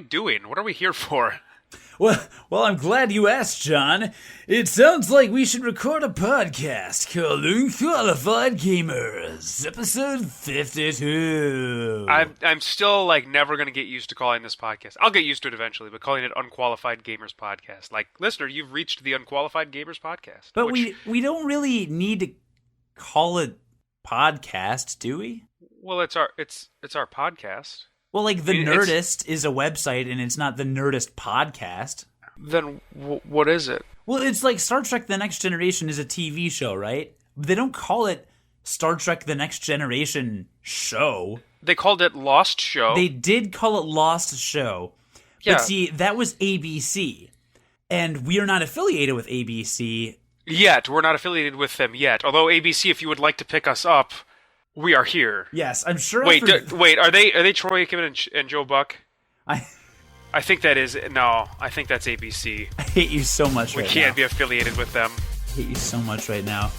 we doing? What are we here for? Well, I'm glad you asked, John. It sounds like we should record a podcast called Unqualified Gamers, episode 52. I'm still, like, never going to get used to calling this podcast. I'll get used to it eventually, but calling it Unqualified Gamers Podcast. Like, listener, you've reached the Unqualified Gamers Podcast. But we don't really need to call it podcast, do we? Well, it's our podcast. Well, like, The Nerdist is a website, and it's not The Nerdist Podcast. Then what is it? Well, it's like Star Trek The Next Generation is a TV show, right? They don't call it Star Trek The Next Generation Show. They called it Lost Show. They did call it Lost Show. Yeah. But see, that was ABC. And we are not affiliated with ABC. Yet. We're not affiliated with them yet. Although ABC, if you would like to pick us up, we are here. Yes, I'm sure. Wait, are they Troy Aikman and Joe Buck? I think that is... No, I think that's ABC. I hate you so much right now. We can't be affiliated with them. I hate you so much right now.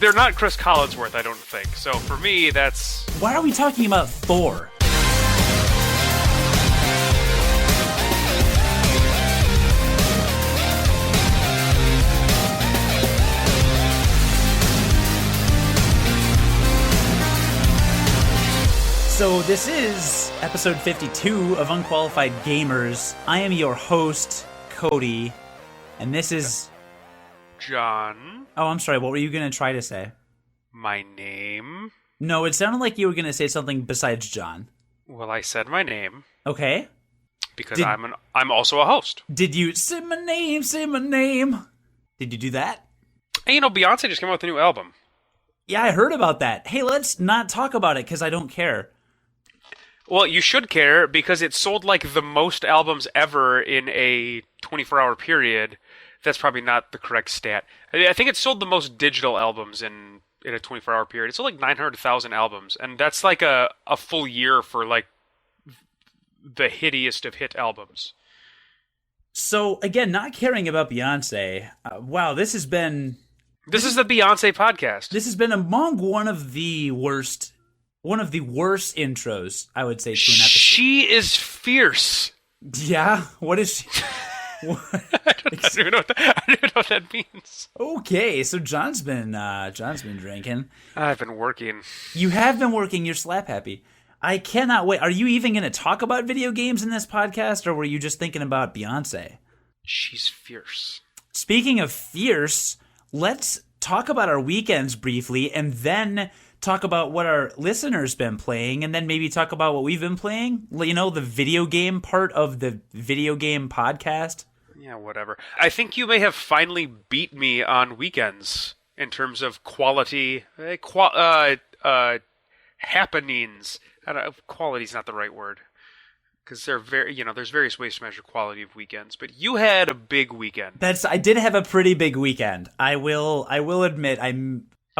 They're not Chris Collinsworth, I don't think. So for me, that's... Why are we talking about Thor? So this is episode 52 of Unqualified Gamers. I am your host, Cody, and this is... John. Oh, I'm sorry, what were you going to try to say? My name? No, it sounded like you were going to say something besides John. Well, I said my name. Okay. Because I'm also a host. Did you... Say my name. Did you do that? Hey, Beyonce just came out with a new album. Yeah, I heard about that. Hey, let's not talk about it, because I don't care. Well, you should care, because it sold like the most albums ever in a 24-hour period. That's probably not the correct stat. I think it sold the most digital albums in a 24-hour period. It sold like 900,000 albums, and that's like a full year for like the hittiest of hit albums. So, again, not caring about Beyonce, wow, this is the Beyonce podcast. This has been among one of the worst intros, I would say, to an episode. She is fierce. Yeah? What is she? I don't even know what that means. Okay, so John's been drinking. I've been working. You have been working. You're slap happy. I cannot wait. Are you even going to talk about video games in this podcast, or were you just thinking about Beyonce? She's fierce. Speaking of fierce, let's talk about our weekends briefly, and then talk about what our listeners been playing, and then maybe talk about what we've been playing. You know, the video game part of the video game podcast. Yeah, whatever. I think you may have finally beat me on weekends in terms of quality, happenings. Quality's not the right word, because there's various ways to measure quality of weekends. But you had a big weekend. I did have a pretty big weekend. I will admit, I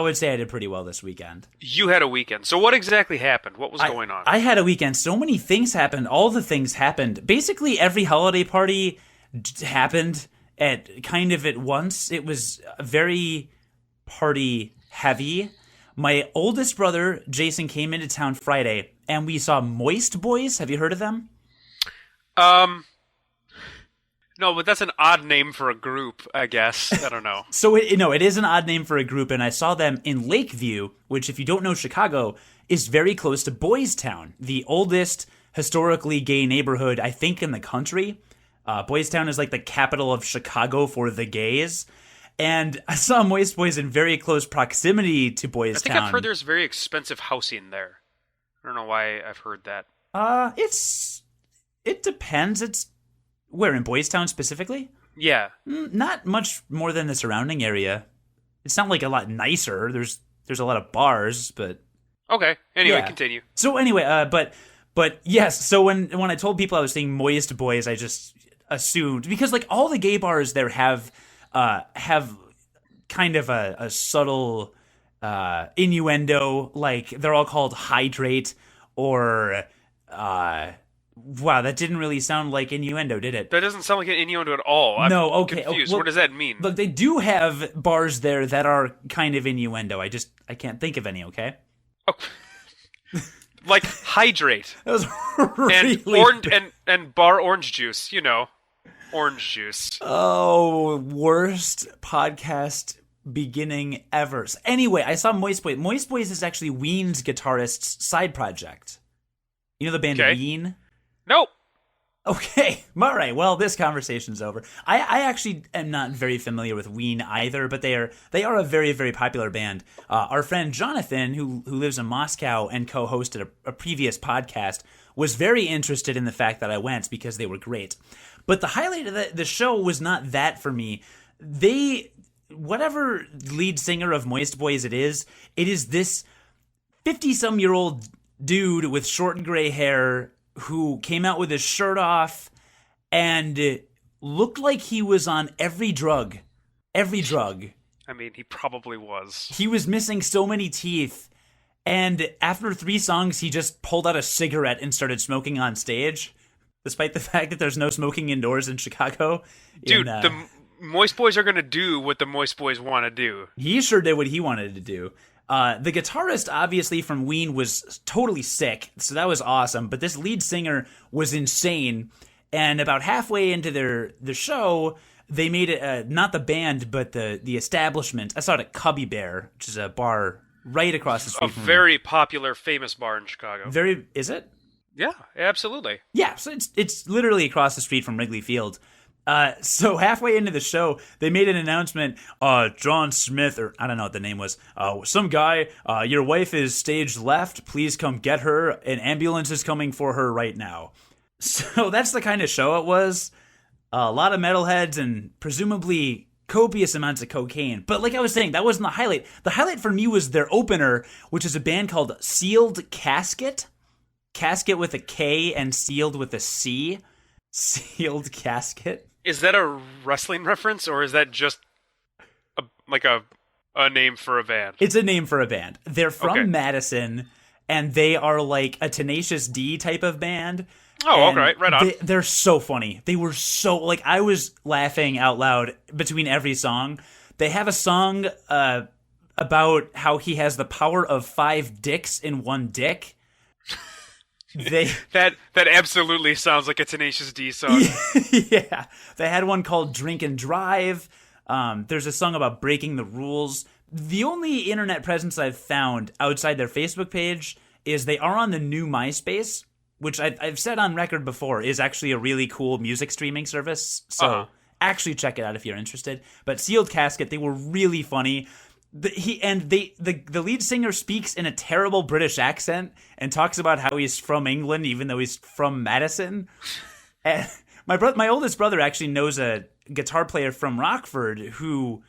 would say I did pretty well this weekend. You had a weekend. So what exactly happened? What was going on? I had a weekend. So many things happened. All the things happened. Basically, every holiday party happened at once. It was very party heavy. My oldest brother, Jason, came into town Friday, and we saw Moist Boys. Have you heard of them? No, but that's an odd name for a group, I guess. I don't know. So, it is an odd name for a group, and I saw them in Lakeview, which, if you don't know Chicago, is very close to Boys Town, the oldest historically gay neighborhood, I think, in the country. Boys Town is like the capital of Chicago for the gays. And I saw Moist Boys in very close proximity to Boys Town. I think I've heard there's very expensive housing there. I don't know why I've heard that. It depends. It's where, in Boys Town specifically? Yeah. Not much more than the surrounding area. It's not like a lot nicer. There's a lot of bars, but okay. Anyway, yeah. Continue. So anyway, but yes. So when I told people I was saying Moist Boys, I just assumed, because like all the gay bars there have kind of a subtle innuendo, like they're all called Hydrate or wow, that didn't really sound like innuendo, did it? That doesn't sound like an innuendo at all. I'm confused. Well, what does that mean? Look, they do have bars there that are kind of innuendo. I can't think of any, okay? Oh. Like hydrate That was and really orange bad. and bar orange juice. You know, orange juice. Oh, worst podcast beginning ever. So anyway, I saw Moist Boys. Moist Boys is actually Ween's guitarist's side project. You know the band Okay. Ween? Nope. Okay, all right. Well, this conversation's over. I actually am not very familiar with Ween either, but they are a very, very popular band. Our friend Jonathan, who lives in Moscow and co-hosted a previous podcast, was very interested in the fact that I went because they were great. But the highlight of the show was not that for me. Whatever lead singer of Moist Boys it is this 50-some-year-old dude with short gray hair who came out with his shirt off and looked like he was on every drug. Every drug. I mean, he probably was. He was missing so many teeth. And after 3 songs, he just pulled out a cigarette and started smoking on stage, despite the fact that there's no smoking indoors in Chicago. Dude, the Moist Boys are going to do what the Moist Boys want to do. He sure did what he wanted to do. The guitarist, obviously, from Ween was totally sick, so that was awesome. But this lead singer was insane. And about halfway into the show, they made it, not the band, but the establishment. I saw it at Cubby Bear, which is a bar right across the A street from very popular, famous bar in Chicago. Is it? Yeah, absolutely. Yeah, so it's literally across the street from Wrigley Field. So halfway into the show, they made an announcement. John Smith, or I don't know what the name was. Some guy. Your wife is stage left. Please come get her. An ambulance is coming for her right now. So that's the kind of show it was. A lot of metalheads and presumably copious amounts of cocaine. But like I was saying, that wasn't the highlight. The highlight for me was their opener, which is a band called Sealed Casket. Casket with a K and sealed with a C. Sealed Casket. Is that a wrestling reference, or is that just a name for a band? It's a name for a band. They're from Okay. Madison, and they are like a Tenacious D type of band. Oh, And okay, right on. They're so funny. They were so, like, I was laughing out loud between every song. They have a song about how he has the power of 5 dicks in one dick. That absolutely sounds like a Tenacious D song. Yeah. They had one called Drink and Drive. There's a song about breaking the rules. The only internet presence I've found outside their Facebook page is they are on the new MySpace, which I've said on record before is actually a really cool music streaming service. So actually check it out if you're interested. But Sealed Casket, they were really funny. The lead singer speaks in a terrible British accent and talks about how he's from England even though he's from Madison. And my oldest brother actually knows a guitar player from Rockford who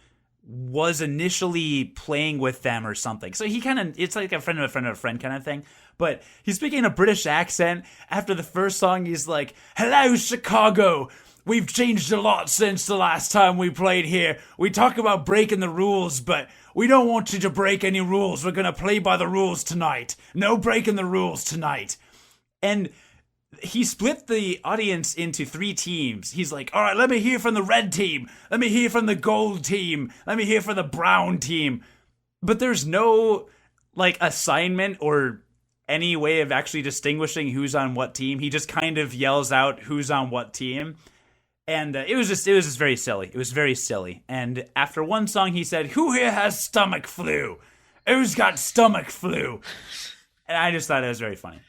was initially playing with them or something. So he it's like a friend of a friend of a friend kind of thing. But he's speaking in a British accent. After the first song, he's like, "Hello, Chicago. We've changed a lot since the last time we played here. We talk about breaking the rules, but we don't want you to break any rules. We're going to play by the rules tonight. No breaking the rules tonight." And he split the audience into 3 teams. He's like, "All right, let me hear from the red team. Let me hear from the gold team. Let me hear from the brown team." But there's no, like, assignment or any way of actually distinguishing who's on what team. He just kind of yells out who's on what team. And it was just very silly. It was very silly. And after one song, he said, "Who here has stomach flu? Who's got stomach flu?" And I just thought it was very funny.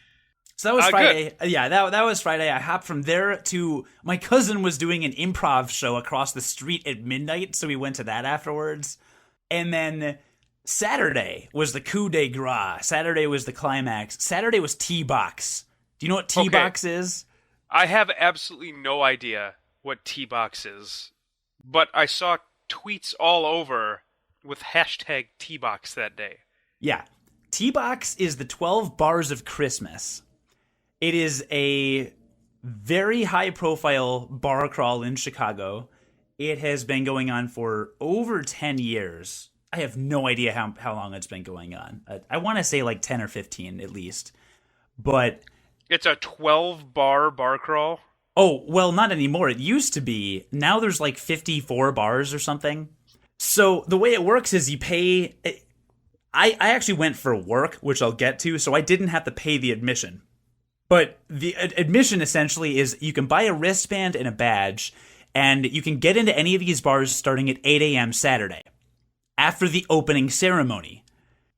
So that was Friday. Good. Yeah, that was Friday. I hopped from there to my cousin was doing an improv show across the street at midnight, so we went to that afterwards. And then Saturday was the coup de grace. Saturday was the climax. Saturday was T-Box. Do you know what T-Box is? I have absolutely no idea what T-Box is, but I saw tweets all over with hashtag T-Box that day. Yeah. T-Box is the 12 Bars of Christmas. It is a very high-profile bar crawl in Chicago. It has been going on for over 10 years. I have no idea how long it's been going on. I want to say like 10 or 15 at least. But It's a 12-bar crawl? oh, well, not anymore. It used to be. Now there's like 54 bars or something. So the way it works is you pay... I actually went for work, which I'll get to, so I didn't have to pay the admission. But the admission essentially is you can buy a wristband and a badge, and you can get into any of these bars starting at 8 a.m. Saturday, after the opening ceremony.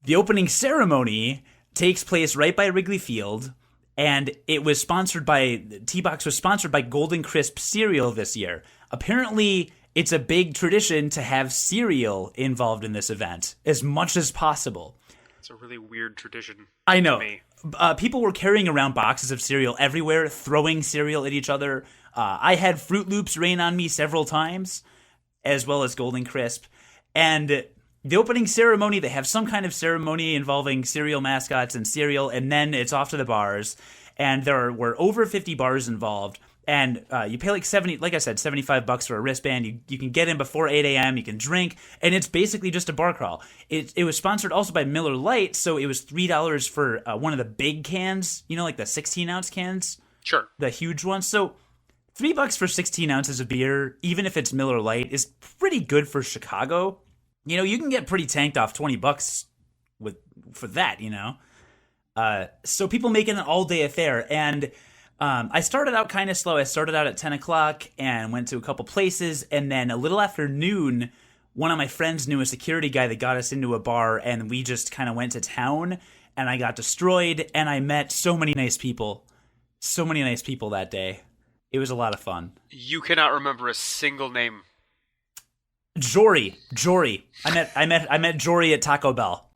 The opening ceremony takes place right by Wrigley Field, and it was sponsored by, T-Box was sponsored by Golden Crisp cereal this year. Apparently, it's a big tradition to have cereal involved in this event, as much as possible. It's a really weird tradition. I know. To me. People were carrying around boxes of cereal everywhere, throwing cereal at each other. I had Fruit Loops rain on me several times, as well as Golden Crisp. And the opening ceremony, they have some kind of ceremony involving cereal mascots and cereal, and then it's off to the bars. And there were over 50 bars involved. And you pay like $75 for a wristband. You can get in before 8 a.m. You can drink, and it's basically just a bar crawl. It was sponsored also by Miller Lite, so it was $3 for one of the big cans. You know, like the 16-ounce cans. Sure. The huge ones. So $3 for 16 ounces of beer, even if it's Miller Lite, is pretty good for Chicago. You know, you can get pretty tanked off $20 for that. You know, so people make it an all-day affair, and I started out kind of slow. I started out at 10 o'clock and went to a couple places. And then a little after noon, one of my friends knew a security guy that got us into a bar. And we just kind of went to town. And I got destroyed. And I met so many nice people. So many nice people that day. It was a lot of fun. You cannot remember a single name. Jory. I met Jory at Taco Bell.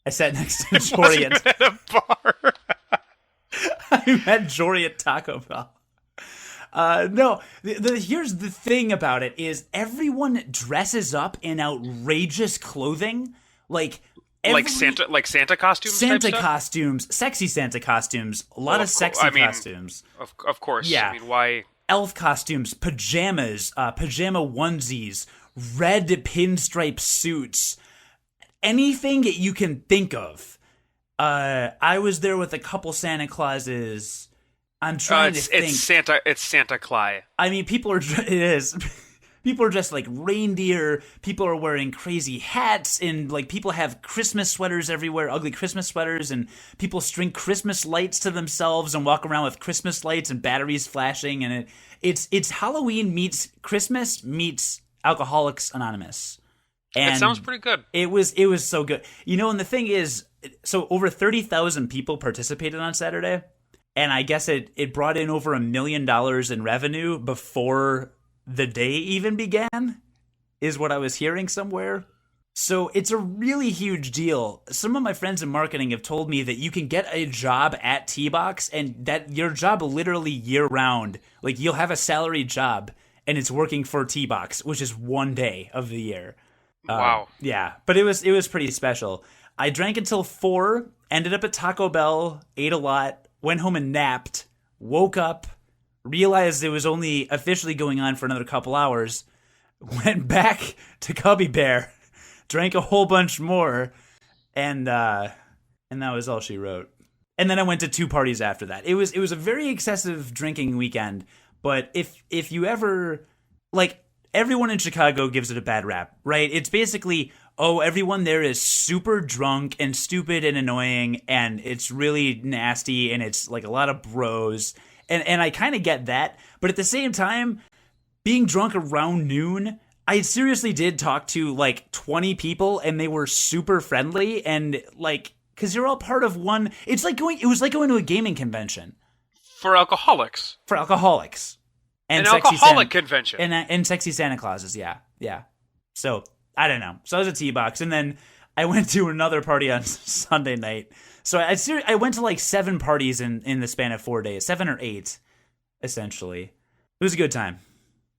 I sat next to Jory at a bar. I met Jory at Taco Bell. No, here's the thing about it is everyone dresses up in outrageous clothing, like Santa costumes. Santa costumes, sexy Santa costumes, a lot of sexy costumes. Of course, yeah. I mean, why? Elf costumes, pajamas, pajama onesies, red pinstripe suits, anything that you can think of. I was there with a couple Santa Clauses. I'm trying to think. It's Santa Claus. I mean, it is. People are dressed like reindeer. People are wearing crazy hats, and like people have Christmas sweaters everywhere, ugly Christmas sweaters, and people string Christmas lights to themselves and walk around with Christmas lights and batteries flashing, and it's Halloween meets Christmas meets Alcoholics Anonymous. And it sounds pretty good. It was so good. You know, and the thing is, so over 30,000 people participated on Saturday, and I guess it brought in over $1 million in revenue before the day even began, is what I was hearing somewhere. So it's a really huge deal. Some of my friends in marketing have told me that you can get a job at T-Box, and that your job literally year-round, like you'll have a salaried job, and it's working for T-Box, which is one day of the year. Wow. Yeah, but it was pretty special. I drank until 4, ended up at Taco Bell, ate a lot, went home and napped, woke up, realized it was only officially going on for another couple hours, went back to Cubby Bear, drank a whole bunch more, and that was all she wrote. And then I went to 2 parties after that. It was a very excessive drinking weekend, but if you ever, like, everyone in Chicago gives it a bad rap, right? It's basically, oh, everyone there is super drunk and stupid and annoying, and it's really nasty, and it's like a lot of bros. And I kind of get that. But at the same time, being drunk around noon, I seriously did talk to like 20 people, and they were super friendly, and like, because you're all part of one. It was like going to a gaming convention. For alcoholics. And an alcoholic convention. And sexy Santa Clauses, yeah. So, I don't know. So I was at T-Box, and then I went to another party on Sunday night. So I went to like 7 parties in the span of 4 days. 7 or 8, essentially. It was a good time.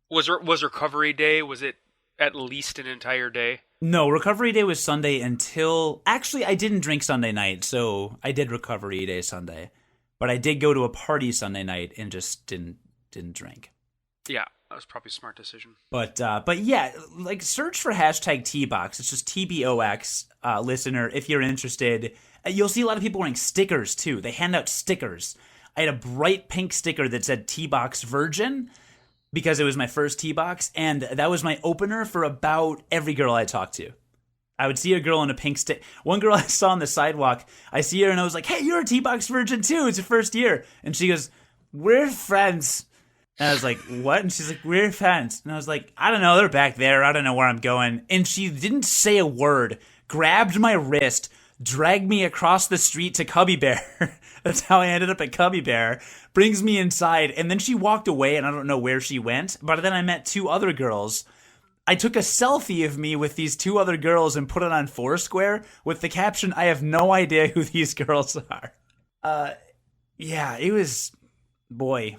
Was recovery day, was it at least an entire day? No, recovery day was Sunday until... Actually, I didn't drink Sunday night, so I did recovery day Sunday. But I did go to a party Sunday night and just didn't drink. Yeah, that was probably a smart decision. But yeah, like search for hashtag T-Box. It's just TBOX, listener, if you're interested. You'll see a lot of people wearing stickers too. They hand out stickers. I had a bright pink sticker that said T-Box Virgin because it was my first T-Box, and that was my opener for about every girl I talked to. I would see a girl in a pink stick. One girl I saw on the sidewalk, I see her and I was like, hey, you're a T-Box virgin too. It's your first year. And she goes, we're friends. And I was like, what? And she's like, we're friends. And I was like, I don't know. They're back there. I don't know where I'm going. And she didn't say a word, grabbed my wrist, dragged me across the street to Cubby Bear. That's how I ended up at Cubby Bear. Brings me inside. And then she walked away and I don't know where she went. But then I met two other girls. I took a selfie of me with these two other girls and put it on Foursquare with the caption, I have no idea who these girls are. Yeah, it was, boy.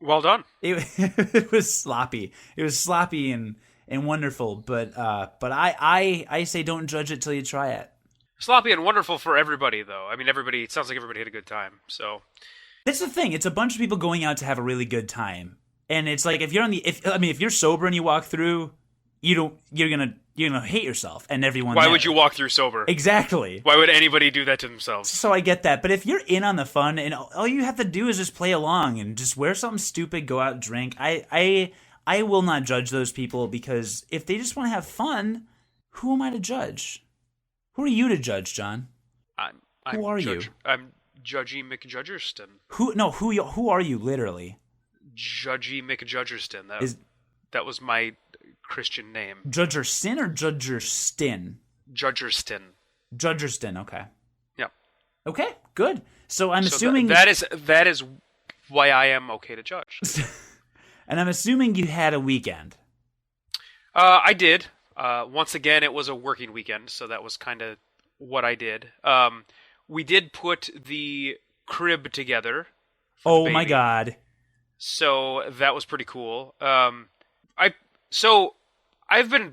Well done. It was sloppy. It was sloppy and wonderful, but I say don't judge it till you try it. Sloppy and wonderful for everybody, though. I mean, it sounds like everybody had a good time, so. That's the thing. It's a bunch of people going out to have a really good time. And it's like, if you're sober and you walk through, you're gonna hate yourself and everyone. Why would you walk through sober? Exactly. Why would anybody do that to themselves? So I get that, but if you're in on the fun and all you have to do is just play along and just wear something stupid, go out and drink, I will not judge those people, because if they just want to have fun, who am I to judge? Who are you to judge, John? Who are you? I'm Judgy McJudgerston. Who are you literally? Judgy McJudgerston. That was my Christian name. Judgerson or Judgerston? Judgerston. Okay. Yeah. Okay, good. So I'm assuming that is why I am okay to judge. And I'm assuming you had a weekend. I did. Once again, it was a working weekend, so that was kind of what I did. We did put the crib together. Oh my god. So that was pretty cool. I've been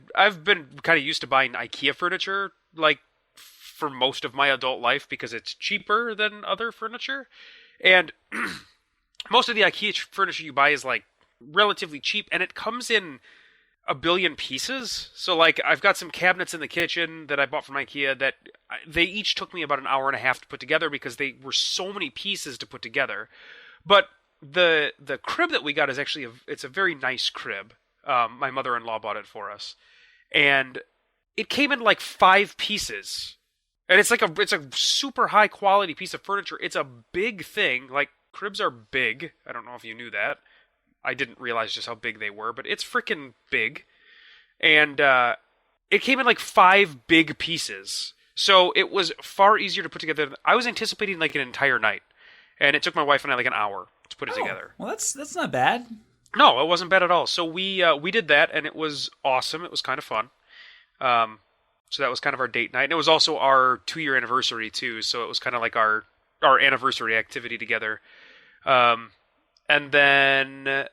kind of used to buying IKEA furniture, like, for most of my adult life, because it's cheaper than other furniture. And most of the IKEA furniture you buy is like relatively cheap, and it comes in a billion pieces. So like, I've got some cabinets in the kitchen that I bought from IKEA that they each took me about an hour and a half to put together because they were so many pieces to put together. But the crib that we got is actually it's a very nice crib. My mother-in-law bought it for us, and it came in like 5 pieces, and it's a super high quality piece of furniture. It's a big thing. Like, cribs are big. I don't know if you knew that. I didn't realize just how big they were, but it's freaking big. And it came in like 5 big pieces, so it was far easier to put together. I was anticipating like an entire night, and it took my wife and I like an hour to put it together. Well, that's not bad. No, it wasn't bad at all. So we did that, and it was awesome. It was kind of fun. So that was kind of our date night. And it was also our 2-year anniversary, too. So it was kind of like our anniversary activity together. And then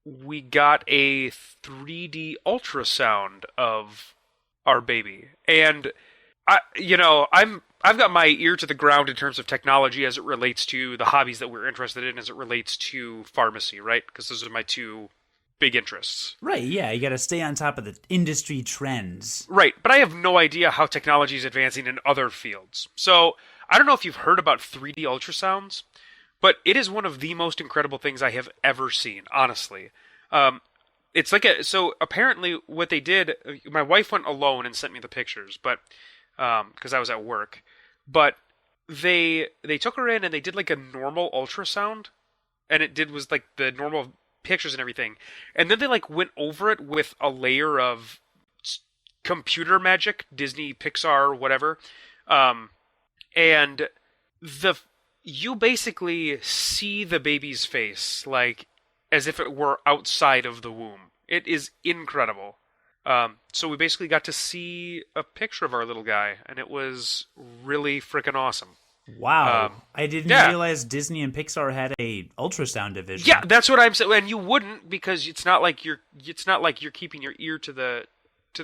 we got a 3D ultrasound of our baby. And, I've got my ear to the ground in terms of technology as it relates to the hobbies that we're interested in, as it relates to pharmacy, right? Because those are my 2 big interests. Right, yeah, you got to stay on top of the industry trends. Right, but I have no idea how technology is advancing in other fields. So, I don't know if you've heard about 3D ultrasounds, but it is one of the most incredible things I have ever seen, honestly. It's like so apparently what they did, my wife went alone and sent me the pictures, but because I was at work. But they took her in and they did like a normal ultrasound, and it was like the normal pictures and everything. And then they like went over it with a layer of computer magic, Disney, Pixar, whatever. And you basically see the baby's face like as if it were outside of the womb. It is incredible. So we basically got to see a picture of our little guy, and it was really freaking awesome. Wow. I didn't realize Disney and Pixar had a ultrasound division. Yeah, that's what I'm saying. And you wouldn't, because it's not like you're keeping your ear to the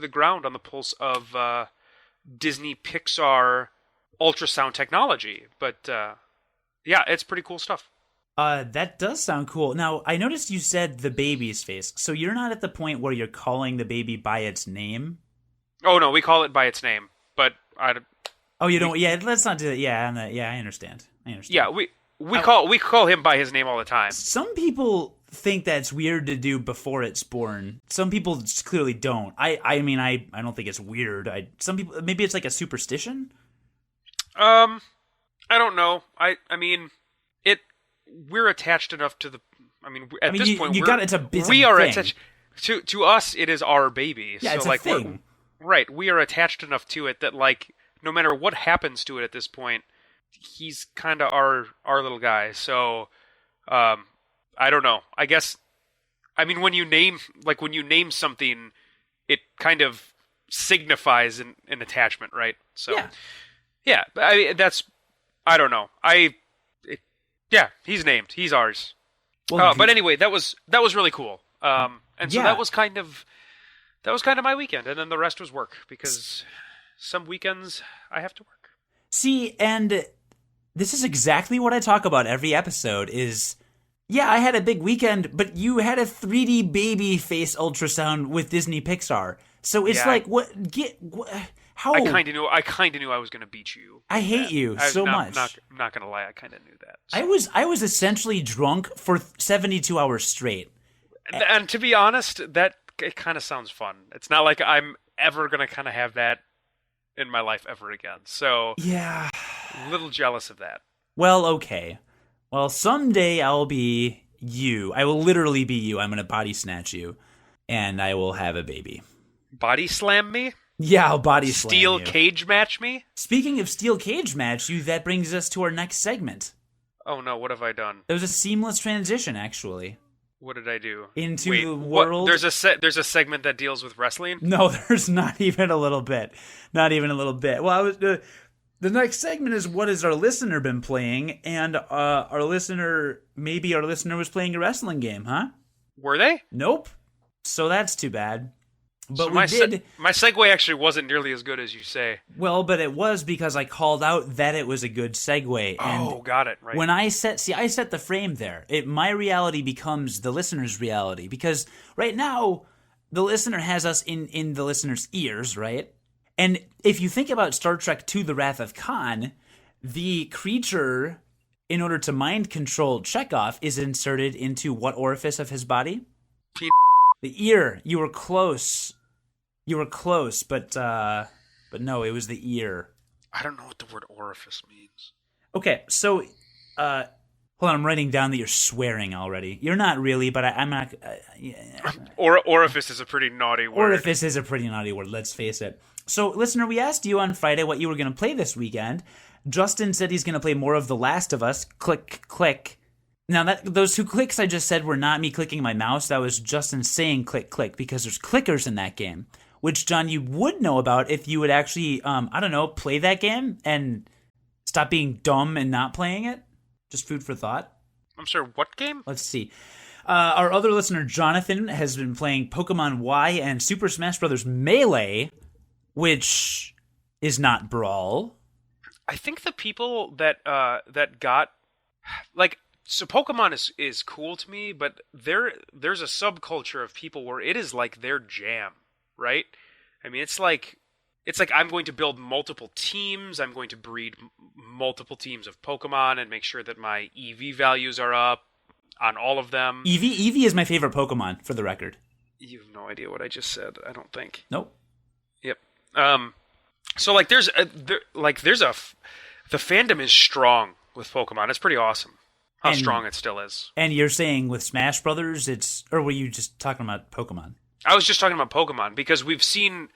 ground on the pulse of Disney Pixar ultrasound technology. But yeah, it's pretty cool stuff. That does sound cool. Now, I noticed you said the baby's face. So you're not at the point where you're calling the baby by its name? Oh, no, we call it by its name. But Oh, you don't? Yeah, let's not do that. Yeah, I understand. Yeah, we call him by his name all the time. Some people think that's weird to do before it's born. Some people just clearly don't. I mean, I don't think it's weird. Some people, maybe it's like a superstition. I don't know. I mean, we're attached enough to the. I mean, at this point, we are attached to us. It is our baby. Yeah, so it's like a thing. Right, we are attached enough to it that like no matter what happens to it at this point, he's kind of our little guy. So, I don't know. I guess, I mean, when you name something, it kind of signifies an attachment, right? So, yeah. I don't know. He's named. He's ours. Well, but anyway, that was really cool. And so that was kind of my weekend, and then the rest was work because some weekends I have to work. See, and this is exactly what I talk about every episode is, yeah, I had a big weekend, but you had a 3D baby face ultrasound with Disney Pixar. So it's how? I kind of knew I was going to beat you. I hate you so much. I'm not going to lie, I kind of knew that. So. I was essentially drunk for 72 hours straight. And to be honest, it kind of sounds fun. It's not like I'm ever going to kind of have that in my life ever again. So yeah, a little jealous of that. Well, okay. Well, someday I'll be you. I will literally be you. I'm going to body snatch you, and I will have a baby. Body slam me? Yeah, I'll body slam Steel you. cage match me? Speaking of steel cage match you, that brings us to our next segment. Oh no, what have I done? It was a seamless transition, actually. What did I do? Into the world. There's a segment that deals with wrestling? No, there's not even a little bit. Not even a little bit. Well, the next segment is what has our listener been playing, and maybe our listener was playing a wrestling game, huh? Were they? Nope. So that's too bad. But so my segue actually wasn't nearly as good as you say. Well, but it was because I called out that it was a good segue. Oh, got it. Right. When I set the frame there. My reality becomes the listener's reality. Because right now, the listener has us in the listener's ears, right? And if you think about Star Trek II: The Wrath of Khan, the creature, in order to mind control Chekhov, is inserted into what orifice of his body? The ear. You were close. But no, it was the ear. I don't know what the word orifice means. Okay, so hold on, I'm writing down that you're swearing already. You're not really, but I'm not. Orifice is a pretty naughty word. Orifice is a pretty naughty word, let's face it. So, listener, we asked you on Friday what you were going to play this weekend. Justin said he's going to play more of The Last of Us. Click, click. Now, those two clicks I just said were not me clicking my mouse. That was Justin saying click, click, because there's clickers in that game, which, John, you would know about if you would actually, play that game and stop being dumb and not playing it. Just food for thought. I'm sorry, what game? Let's see. Our other listener, Jonathan, has been playing Pokemon Y and Super Smash Bros. Melee, which is not Brawl. I think the people that got, like, so Pokemon is cool to me, but there's a subculture of people where it is like their jam, right? I mean, it's like I'm going to build multiple teams. I'm going to breed multiple teams of Pokemon and make sure that my EV values are up on all of them. Eevee is my favorite Pokemon, for the record. You have no idea what I just said, I don't think. Nope. Yep. So like the fandom is strong with Pokemon. It's pretty awesome how strong it still is. And you're saying with Smash Brothers, or were you just talking about Pokemon? I was just talking about Pokemon because we've seen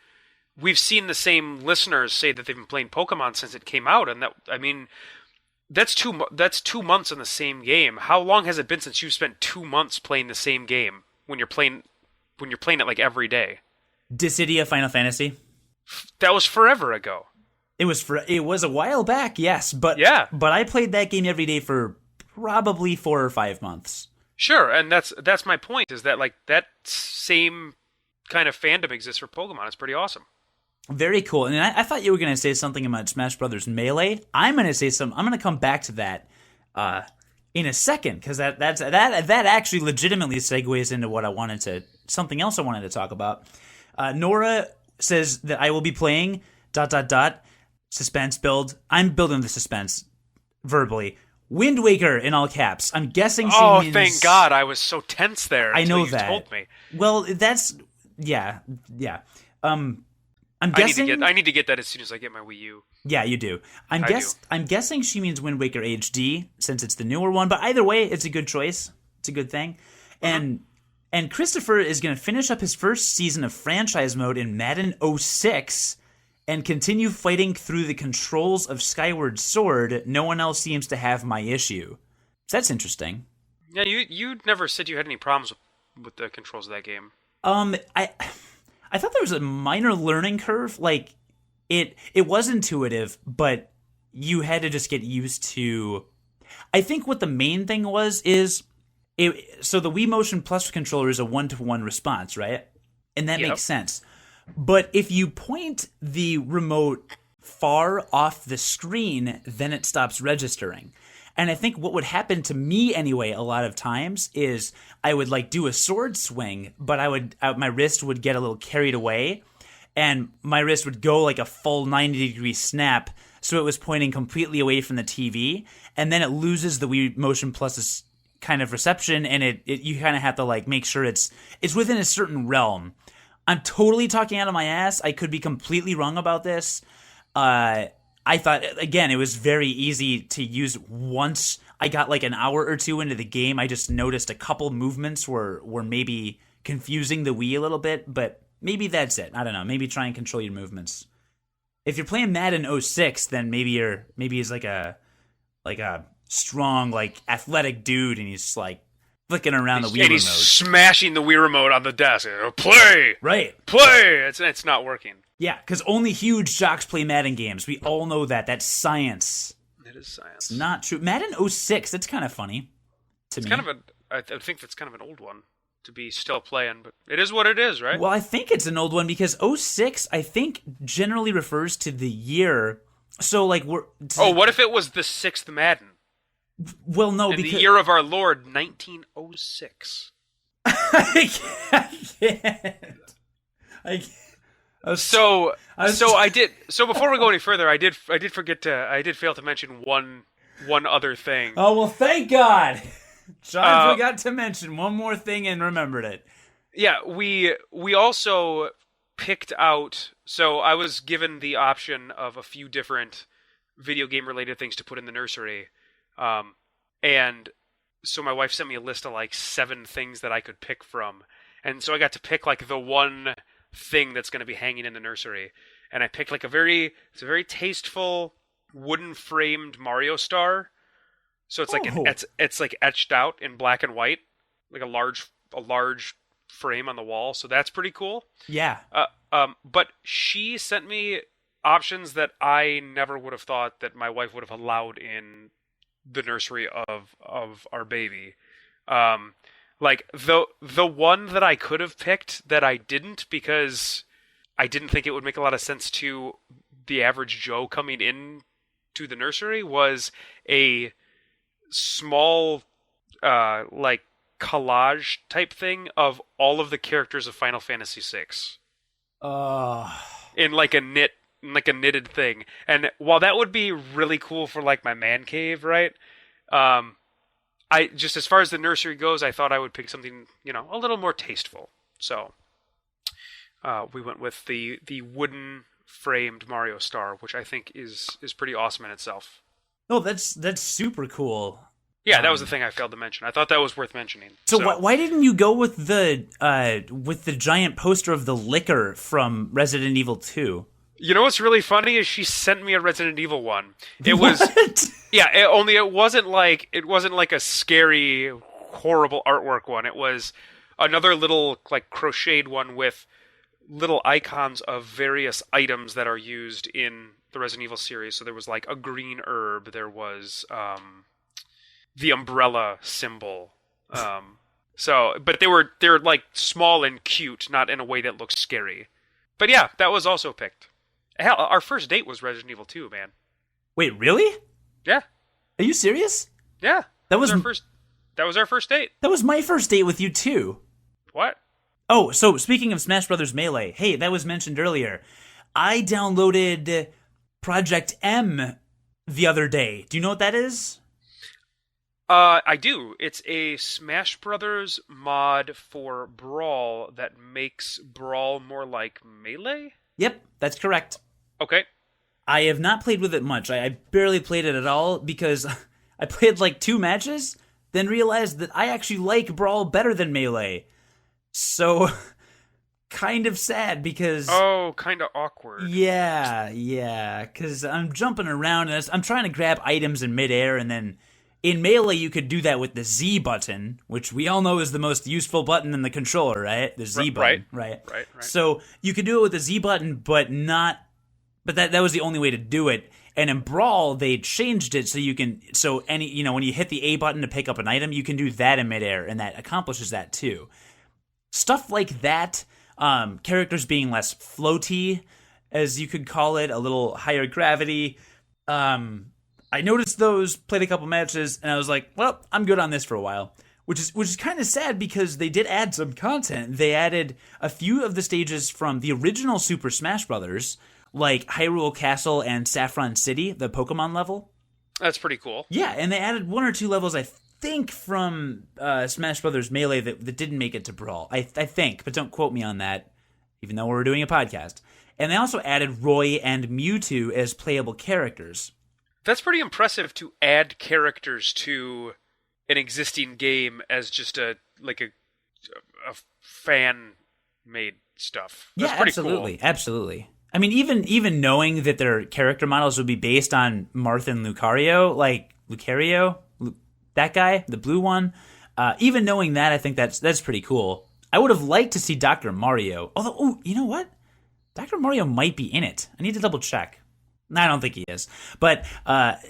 the same listeners say that they've been playing Pokemon since it came out, and that's 2 months in the same game. How long has it been since you've spent 2 months playing the same game when you're playing it like every day? Dissidia Final Fantasy. That was forever ago. It was a while back, yes, but yeah. But I played that game every day for probably 4 or 5 months. Sure, and that's my point, is that like that same kind of fandom exists for Pokemon. It's pretty awesome. Very cool. And I thought you were going to say something about Smash Brothers Melee. I'm going to come back to that in a second, because that actually legitimately segues into something else I wanted to talk about. Nora says that I will be playing ... suspense build. I'm building the suspense verbally. Wind Waker in all caps. I'm guessing she means... thank God. I was so tense there I until know you that. told me. Well, that's... Yeah. I'm guessing... I need to get that as soon as I get my Wii U. Yeah, you do. I'm guessing she means Wind Waker HD, since it's the newer one, but either way, it's a good choice. It's a good thing. And Christopher is going to finish up his first season of franchise mode in Madden 06 and continue fighting through the controls of Skyward Sword. No one else seems to have my issue. So that's interesting. Yeah, you never said you had any problems with the controls of that game. I thought there was a minor learning curve. Like, it was intuitive, but you had to just get used to... I think what the main thing is... So the Wii Motion Plus controller is a 1-to-1 response, right? And that makes sense. But if you point the remote far off the screen, then it stops registering. And I think what would happen to me anyway a lot of times is I would like do a sword swing, but my wrist would get a little carried away, and my wrist would go like a full 90-degree snap, so it was pointing completely away from the TV, and then it loses the Wii Motion Plus's kind of reception, and you kind of have to like make sure it's within a certain realm. I'm totally talking out of my ass. I could be completely wrong about this. I thought, again, it was very easy to use once I got like an hour or two into the game. I just noticed a couple movements were maybe confusing the Wii a little bit, but maybe that's it. I don't know. Maybe try and control your movements. If you're playing Madden 06, then maybe he's like a strong, like athletic dude, and he's like flicking around the Wii remote. And he's smashing the Wii remote on the desk. Play! Right. Play! It's not working. Yeah, because only huge jocks play Madden games. We all know that. That's science. It is science. It's not true. Madden 06, that's kind of funny to me. I think that's kind of an old one to be still playing, but it is what it is, right? Well, I think it's an old one because 06, I think, generally refers to the year. So, like, what if it was the 6th Madden? Well, no, in because... the year of our Lord, 1906. I can't. So before we go any further, I did fail to mention one other thing. Oh, well, thank God. John forgot to mention one more thing and remembered it. Yeah, we also picked out, so I was given the option of a few different video game related things to put in the nursery. And so my wife sent me a list of like 7 things that I could pick from. And so I got to pick like the one thing that's going to be hanging in the nursery. And I picked like it's a very tasteful wooden framed Mario star. So it's like it's like etched out in black and white, like a large frame on the wall. So that's pretty cool. Yeah. But she sent me options that I never would have thought that my wife would have allowed in the nursery of our baby. Like the one that I could have picked that I didn't, because I didn't think it would make a lot of sense to the average Joe coming in to the nursery, was a small like collage type thing of all of the characters of Final Fantasy VI. In like a knitted thing. And while that would be really cool for like my man cave, right? I just, as far as the nursery goes, I thought I would pick something, a little more tasteful. So we went with the wooden framed Mario star, which I think is pretty awesome in itself. Oh, that's super cool. Yeah, that was the thing I failed to mention. I thought that was worth mentioning. So why didn't you go with the giant poster of the liquor from Resident Evil 2? You know what's really funny is she sent me a Resident Evil one. It was Yeah, it wasn't like a scary, horrible artwork one. It was another little like crocheted one with little icons of various items that are used in the Resident Evil series. So there was like a green herb. There was the umbrella symbol. But they're like small and cute, not in a way that looks scary. But yeah, that was also picked. Hell, our first date was Resident Evil 2, man. Wait, really? Yeah. Are you serious? Yeah. That was our first date. That was my first date with you too. What? Oh, so speaking of Smash Brothers Melee, hey, that was mentioned earlier. I downloaded Project M the other day. Do you know what that is? I do. It's a Smash Brothers mod for Brawl that makes Brawl more like Melee. Yep, that's correct. Okay. I have not played with it much. I barely played it at all because I played like 2 matches, then realized that I actually like Brawl better than Melee. So, kind of sad because... Oh, kind of awkward. Yeah, because I'm jumping around and I'm trying to grab items in midair, and then in Melee you could do that with the Z button, which we all know is the most useful button in the controller, right? The Z button, right? Right. So you could do it with the Z button, but that was the only way to do it. And in Brawl, they changed it so you can, when you hit the A button to pick up an item, you can do that in midair, and that accomplishes that too. Stuff like that, characters being less floaty, as you could call it, a little higher gravity. I noticed those, played a couple matches, and I was like, well, I'm good on this for a while. Which is kind of sad because they did add some content. They added a few of the stages from the original Super Smash Brothers, like Hyrule Castle and Saffron City, the Pokemon level. That's pretty cool. Yeah, and they added 1 or 2 levels, I think, from Smash Brothers Melee that didn't make it to Brawl. I think, but don't quote me on that, even though we're doing a podcast. And they also added Roy and Mewtwo as playable characters. That's pretty impressive to add characters to an existing game as just a fan-made stuff. That's Yeah, pretty absolutely, cool. absolutely. I mean, even knowing that their character models would be based on Martha Lucario, that guy, the blue one, even knowing that, I think that's pretty cool. I would have liked to see Dr. Mario. Although, you know what? Dr. Mario might be in it. I need to double check. I don't think he is. But,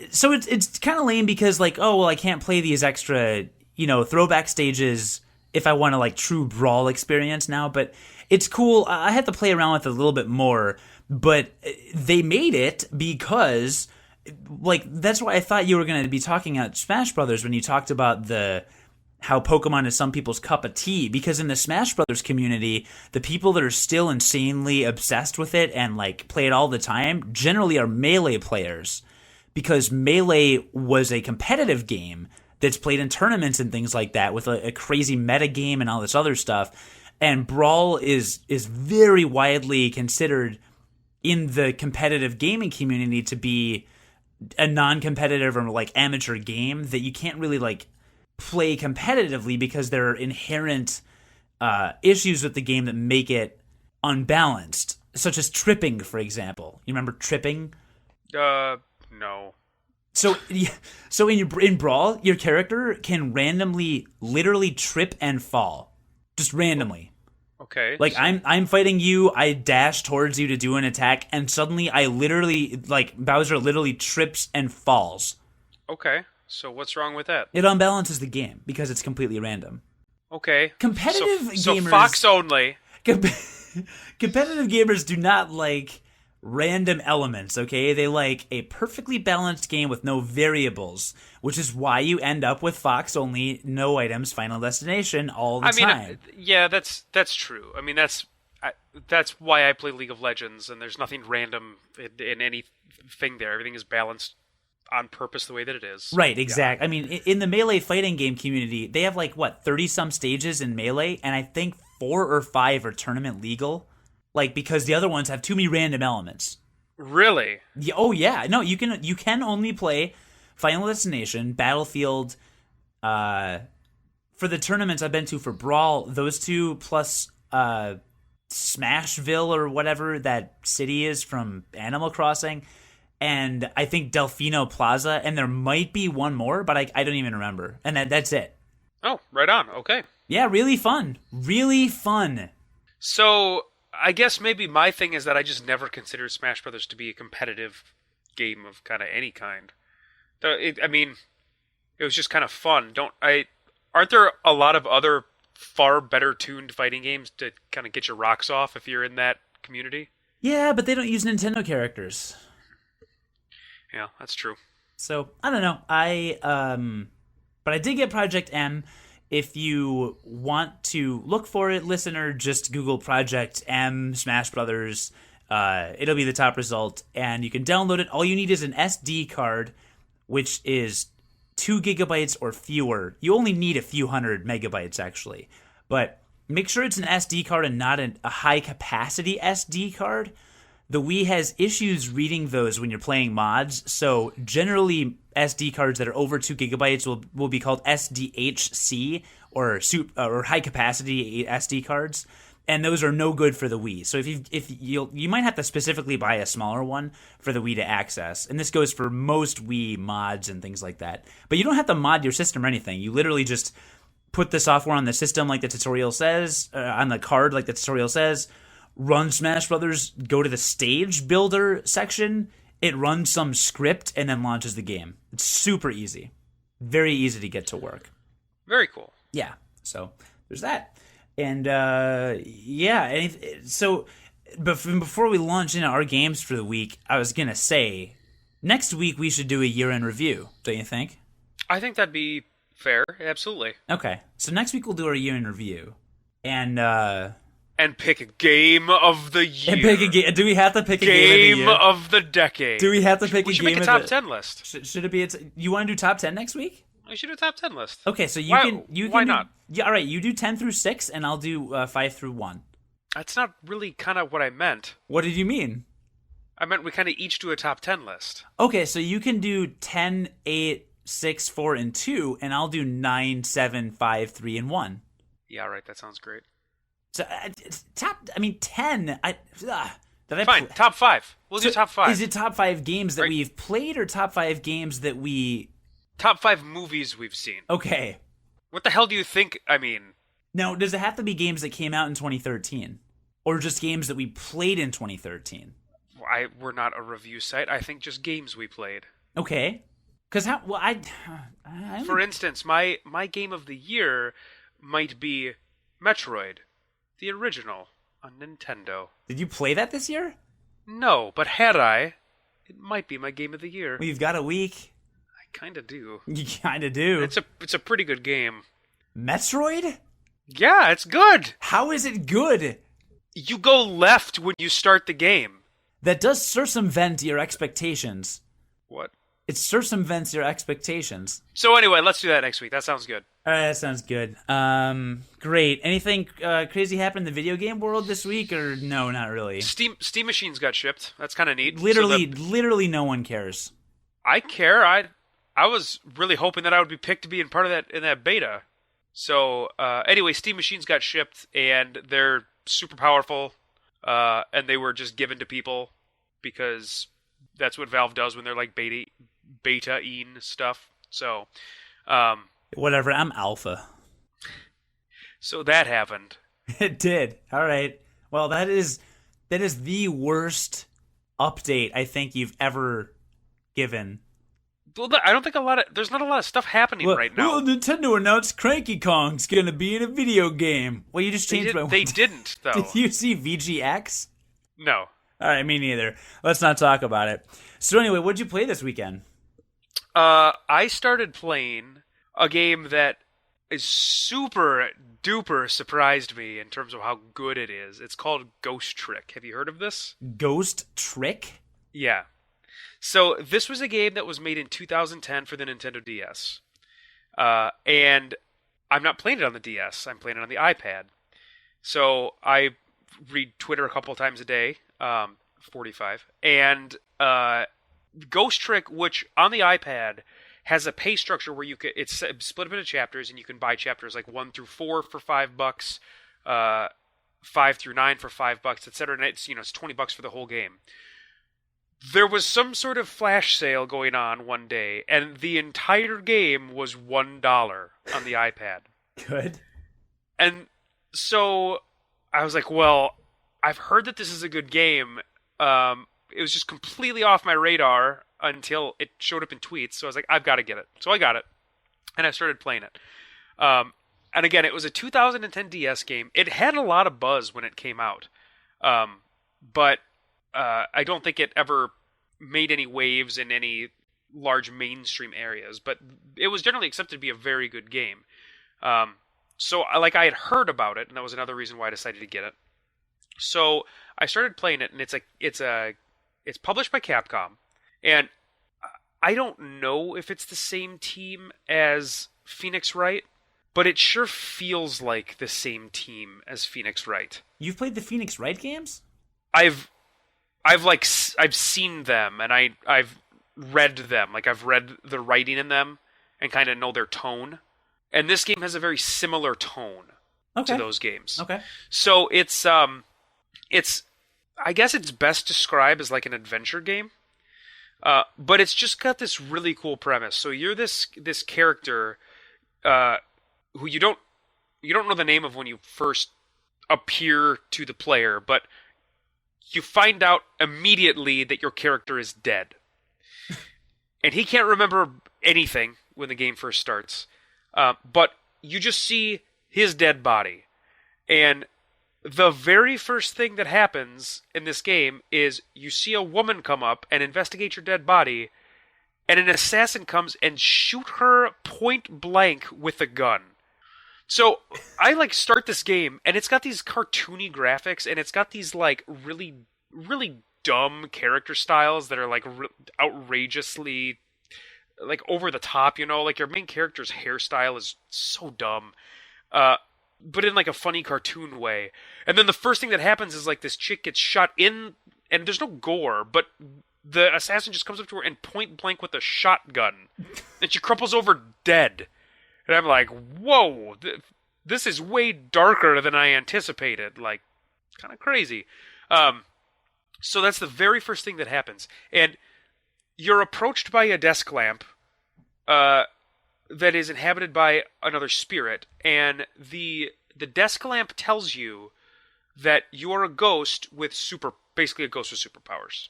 so it's kind of lame because, I can't play these extra, throwback stages if I want a, true Brawl experience now. But it's cool. I have to play around with it a little bit more. But they made it because, that's why I thought you were going to be talking about Smash Brothers when you talked about how Pokemon is some people's cup of tea, because in the Smash Brothers community, the people that are still insanely obsessed with it and play it all the time generally are Melee players, because Melee was a competitive game that's played in tournaments and things like that with a crazy meta game and all this other stuff. And Brawl is very widely considered in the competitive gaming community to be a non-competitive or amateur game that you can't really play competitively because there are inherent issues with the game that make it unbalanced, such as tripping, for example. You remember tripping? No. So in Brawl, your character can randomly, literally trip and fall, just randomly. Okay. I'm fighting you, I dash towards you to do an attack, and suddenly I literally, Bowser literally trips and falls. Okay. So what's wrong with that? It unbalances the game because it's completely random. Okay. Competitive gamers... So Fox only. Competitive gamers do not like random elements, okay? They like a perfectly balanced game with no variables, which is why you end up with Fox only, no items, final destination all the time. Yeah, that's true. I mean, that's why I play League of Legends, and there's nothing random in anything there. Everything is balanced on purpose the way that it is. Right, exactly. Yeah. I mean, in the Melee fighting game community, they have 30-some stages in Melee, and I think 4 or 5 are tournament legal, because the other ones have too many random elements. Really? Yeah, oh yeah. No, you can only play Final Destination, Battlefield, for the tournaments I've been to for Brawl, those two plus Smashville or whatever that city is from Animal Crossing, and I think Delfino Plaza, and there might be one more, but I don't even remember. And that's it. Oh, right on. Okay. Yeah, really fun. Really fun. So, I guess maybe my thing is that I just never considered Smash Brothers to be a competitive game of kind of any kind. It was just kind of fun. Aren't there a lot of other far better tuned fighting games to kind of get your rocks off if you're in that community? Yeah, but they don't use Nintendo characters. Yeah, that's true. So, I don't know. But I did get Project M. If you want to look for it, listener, just Google Project M Smash Brothers. It'll be the top result, and you can download it. All you need is an SD card, which is 2 gigabytes or fewer. You only need a few hundred megabytes, actually. But make sure it's an SD card and not a high-capacity SD card. The Wii has issues reading those when you're playing mods, so generally SD cards that are over 2 gigabytes will be called SDHC, or high-capacity SD cards, and those are no good for the Wii. So you might have to specifically buy a smaller one for the Wii to access, and this goes for most Wii mods and things like that. But you don't have to mod your system or anything. You literally just put the software on the system like the tutorial says, on the card like the tutorial says, run Smash Brothers, go to the stage builder section, it runs some script, and then launches the game. It's super easy. Very easy to get to work. Very cool. Yeah, so there's that. And, so before we launch into our games for the week, I was going to say, next week we should do a year-end review, don't you think? I think that'd be fair, absolutely. Okay, so next week we'll do our year-end review. And pick a game of the year. And pick a game. Do we have to pick a game Game of the decade. Do we have to pick we a should game? Make a top 10 list. Should it be? You want to do top 10 next week? We should do a top 10 list. Okay, so Why not? Yeah, all right. You do 10 through 6, and I'll do 5 through 1. That's not really kind of what I meant. What did you mean? I meant we kind of each do a top 10 list. Okay, so you can do 10, 8, 6, 4, and 2, and I'll do 9, 7, 5, 3, and 1. Yeah, right. That sounds great. So 10. Fine, top 5. We'll do top 5. Is it top 5 games that Right. we've played, or top 5 games that we? Top 5 movies we've seen. Okay. What the hell do you think? I mean, Now, does it have to be games that came out in 2013, or just games that we played in 2013? we're not a review site. I think just games we played. Okay. Because For instance, my game of the year might be Metroid, the original, on Nintendo. did you play that this year? No, but had I, it might be my game of the year. Well, you've got a week. I kind of do. You kind of do. It's a pretty good game. Metroid? Yeah, it's good. How is it good? You go left when you start the game. That does circumvent your expectations. What? It circumvents your expectations. So anyway, let's do that next week. That sounds good. All right, that sounds good. Great. Anything crazy happened in the video game world this week, or no, not really? Steam Machines got shipped. That's kind of neat. Literally no one cares. I care. I was really hoping that I would be picked to be in part of that in that beta. So anyway, Steam Machines got shipped, and they're super powerful, and they were just given to people because that's what Valve does when they're like beta-ing stuff. So whatever. I'm alpha. So that happened. It did. All right. Well, that is the worst update I think you've ever given. Well, I don't think there's not a lot of stuff happening right now. Well, Nintendo announced Cranky Kong's gonna be in a video game. Well, you just changed my. They didn't, though. Did you see VGX? No. All right, me neither. Let's not talk about it. So anyway, what'd you play this weekend? I started playing a game that is super duper surprised me in terms of how good it is. It's called Ghost Trick. Have you heard of this? Ghost Trick? Yeah. So this was a game that was made in 2010 for the Nintendo DS. And I'm not playing it on the DS. I'm playing it on the iPad. So I read Twitter a couple of times a day, 45. And Ghost Trick, which on the iPad has a pay structure where it's split up into chapters, and you can buy chapters like 1 through 4 for $5, 5 through 9 for $5, etc. And it's $20 for the whole game. There was some sort of flash sale going on one day, and the entire game was $1 on the iPad. Good. And so I was like, well, I've heard that this is a good game. It was just completely off my radar until it showed up in tweets. So I was like, I've got to get it. So I got it, and I started playing it. And again, it was a 2010 DS game. It had a lot of buzz when it came out, but I don't think it ever made any waves in any large mainstream areas. But it was generally accepted to be a very good game. So I had heard about it, and that was another reason why I decided to get it. So I started playing it, and it's published by Capcom, and I don't know if it's the same team as Phoenix Wright, but it sure feels like the same team as Phoenix Wright. You've played the Phoenix Wright games? I've seen them and I've read them. Like I've read the writing in them and kind of know their tone. And this game has a very similar tone to those games. Okay. So it's I guess it's best described as like an adventure game. But it's just got this really cool premise. So you're this character who you don't know the name of when you first appear to the player, but you find out immediately that your character is dead. And he can't remember anything when the game first starts. But you just see his dead body. And the very first thing that happens in this game is you see a woman come up and investigate your dead body, and an assassin comes and shoot her point blank with a gun. So I like start this game, and it's got these cartoony graphics, and it's got these like really, really dumb character styles that are like outrageously like over the top. You know, like your main character's hairstyle is so dumb. But in like a funny cartoon way. And then the first thing that happens is like this chick gets shot in, and there's no gore, but the assassin just comes up to her and point blank with a shotgun, and she crumples over dead. And I'm like, whoa, this is way darker than I anticipated. Like, kind of crazy. So that's the very first thing that happens. And you're approached by a desk lamp, that is inhabited by another spirit, and the desk lamp tells you that you're a ghost with basically a ghost with superpowers.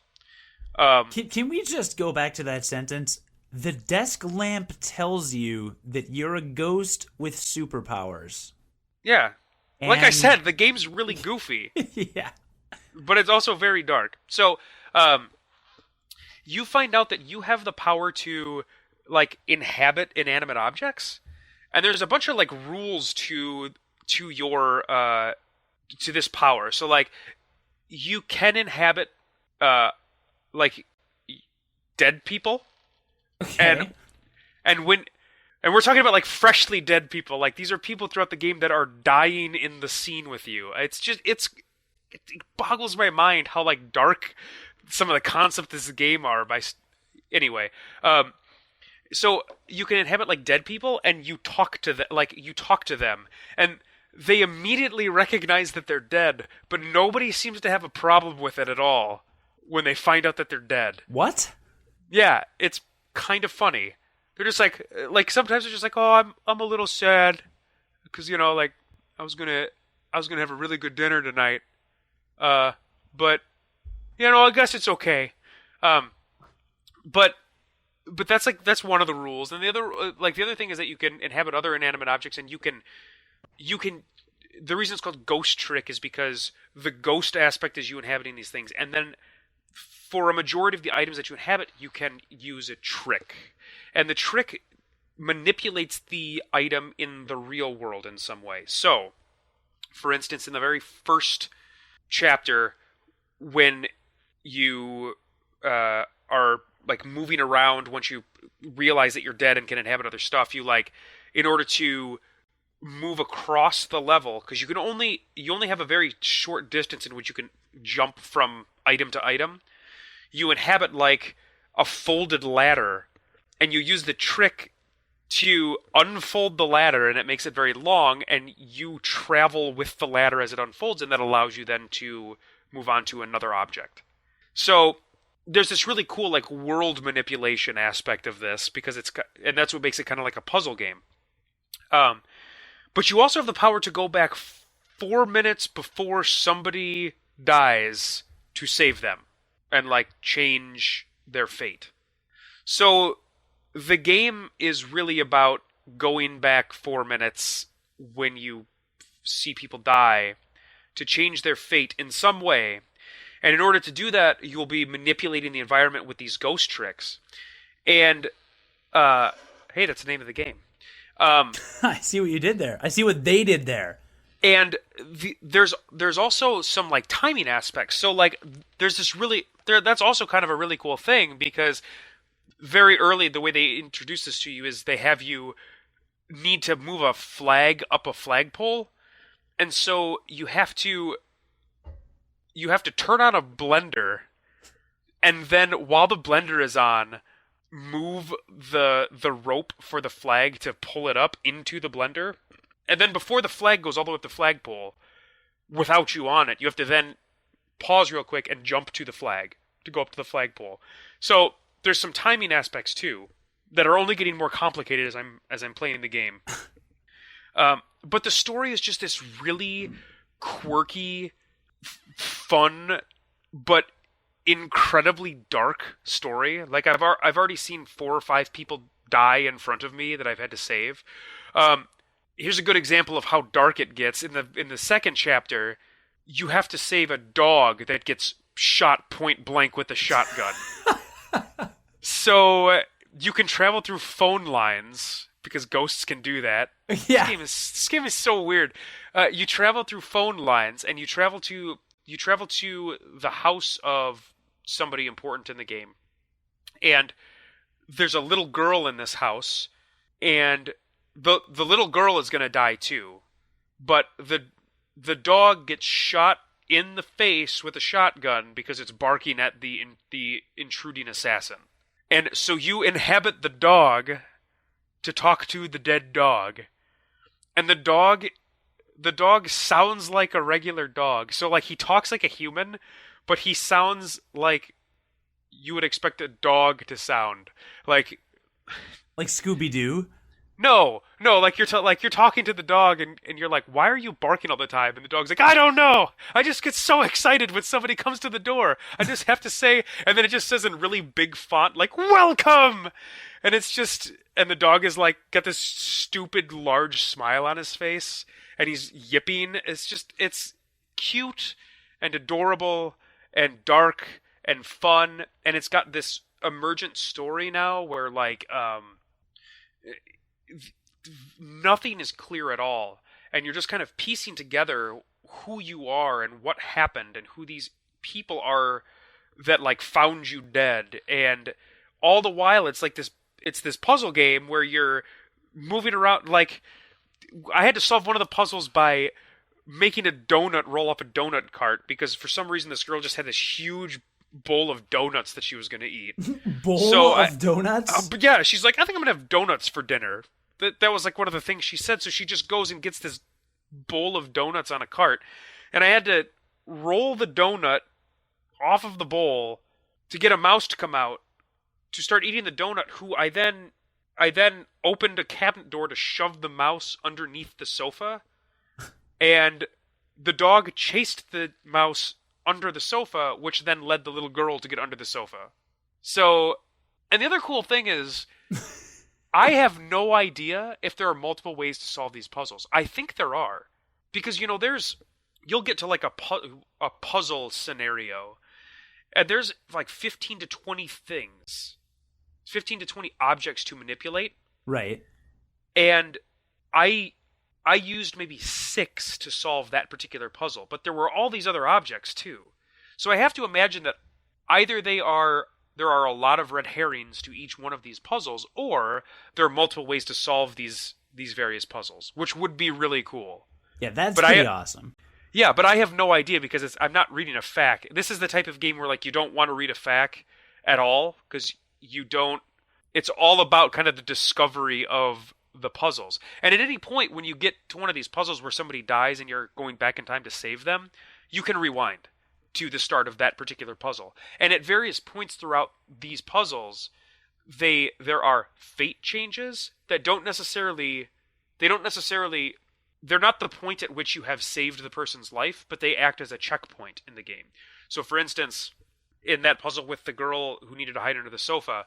Can we just go back to that sentence? The desk lamp tells you that you're a ghost with superpowers. Yeah. And... like I said, the game's really goofy. Yeah. But it's also very dark. So, you find out that you have the power to like inhabit inanimate objects, and there's a bunch of like rules to your to this power. So like you can inhabit like dead people, Okay. and we're talking about like freshly dead people. Like these are people throughout the game that are dying in the scene with you. It boggles my mind how like dark some of the concepts of this game are. Anyway. So you can inhabit like dead people, and you talk to them, and they immediately recognize that they're dead, but nobody seems to have a problem with it at all when they find out that they're dead. What? Yeah, it's kind of funny. They're just like sometimes they're just like, oh, I'm a little sad because you know like I was gonna have a really good dinner tonight, but you know I guess it's okay, but that's one of the rules, and the other thing is that you can inhabit other inanimate objects, and you can. The reason it's called Ghost Trick is because the ghost aspect is you inhabiting these things, and then for a majority of the items that you inhabit, you can use a trick, and the trick manipulates the item in the real world in some way. So, for instance, in the very first chapter, when you are like moving around, once you realize that you're dead and can inhabit other stuff, you like in order to move across the level, because you only have a very short distance in which you can jump from item to item. You inhabit like a folded ladder, and you use the trick to unfold the ladder, and it makes it very long, and you travel with the ladder as it unfolds, and that allows you then to move on to another object. So there's this really cool like world manipulation aspect of this, and that's what makes it kind of like a puzzle game. But you also have the power to go back 4 minutes before somebody dies to save them and like change their fate. So the game is really about going back 4 minutes when you see people die to change their fate in some way. And in order to do that, you'll be manipulating the environment with these ghost tricks. And, hey, that's the name of the game. I see what you did there. I see what they did there. And there's also some like timing aspects. So like there's this that's also kind of a really cool thing, because very early, the way they introduce this to you is they have you need to move a flag up a flagpole, and so you have to turn on a blender, and then while the blender is on, move the rope for the flag to pull it up into the blender, and then before the flag goes all the way up the flagpole, without you on it, you have to then pause real quick and jump to the flag to go up to the flagpole. So there's some timing aspects too that are only getting more complicated as I'm playing the game. But the story is just this really quirky, fun, but incredibly dark story. Like I've already seen 4 or 5 people die in front of me that I've had to save. Here's a good example of how dark it gets. In the second chapter, you have to save a dog that gets shot point blank with a shotgun. So you can travel through phone lines because ghosts can do that. Yeah. This game is so weird. You travel through phone lines, and you travel to the house of somebody important in the game. And there's a little girl in this house, and the little girl is going to die too. But the dog gets shot in the face with a shotgun because it's barking at the intruding assassin. And so you inhabit the dog to talk to the dead dog. And the dog sounds like a regular dog. So like he talks like a human, but he sounds like you would expect a dog to sound. Like Scooby-Doo? No, like you're talking to the dog, and you're like, why are you barking all the time? And the dog's like, I don't know. I just get so excited when somebody comes to the door. I just have to say, and then it just says in really big font, like, welcome. And and the dog is like got this stupid large smile on his face, and he's yipping. It's cute and adorable and dark and fun, and it's got this emergent story now where like nothing is clear at all, and you're just kind of piecing together who you are and what happened and who these people are that like found you dead. And all the while it's this puzzle game where you're moving around. Like I had to solve one of the puzzles by making a donut roll up a donut cart because for some reason this girl just had this huge bowl of donuts that she was going to eat. Donuts? Yeah, she's like, I think I'm going to have donuts for dinner. That was like one of the things she said. So she just goes and gets this bowl of donuts on a cart. And I had to roll the donut off of the bowl to get a mouse to come out to start eating the donut, who I then opened a cabinet door to shove the mouse underneath the sofa. And the dog chased the mouse under the sofa, which then led the little girl to get under the sofa. So, and the other cool thing is, I have no idea if there are multiple ways to solve these puzzles. I think there are. Because, you'll get to like a puzzle scenario, and there's like 15 to 20 things. 15 to 20 objects to manipulate. Right. And I used maybe 6 to solve that particular puzzle, but there were all these other objects too. So I have to imagine that either there are a lot of red herrings to each one of these puzzles, or there are multiple ways to solve these various puzzles, which would be really cool. Yeah, that's pretty awesome. Yeah, but I have no idea because I'm not reading a FAQ. This is the type of game where like you don't want to read a FAQ at all because it's all about kind of the discovery of the puzzles. And at any point when you get to one of these puzzles where somebody dies and you're going back in time to save them, you can rewind to the start of that particular puzzle. And at various points throughout these puzzles, there are fate changes that they're not the point at which you have saved the person's life, but they act as a checkpoint in the game. So for instance, in that puzzle with the girl who needed to hide under the sofa,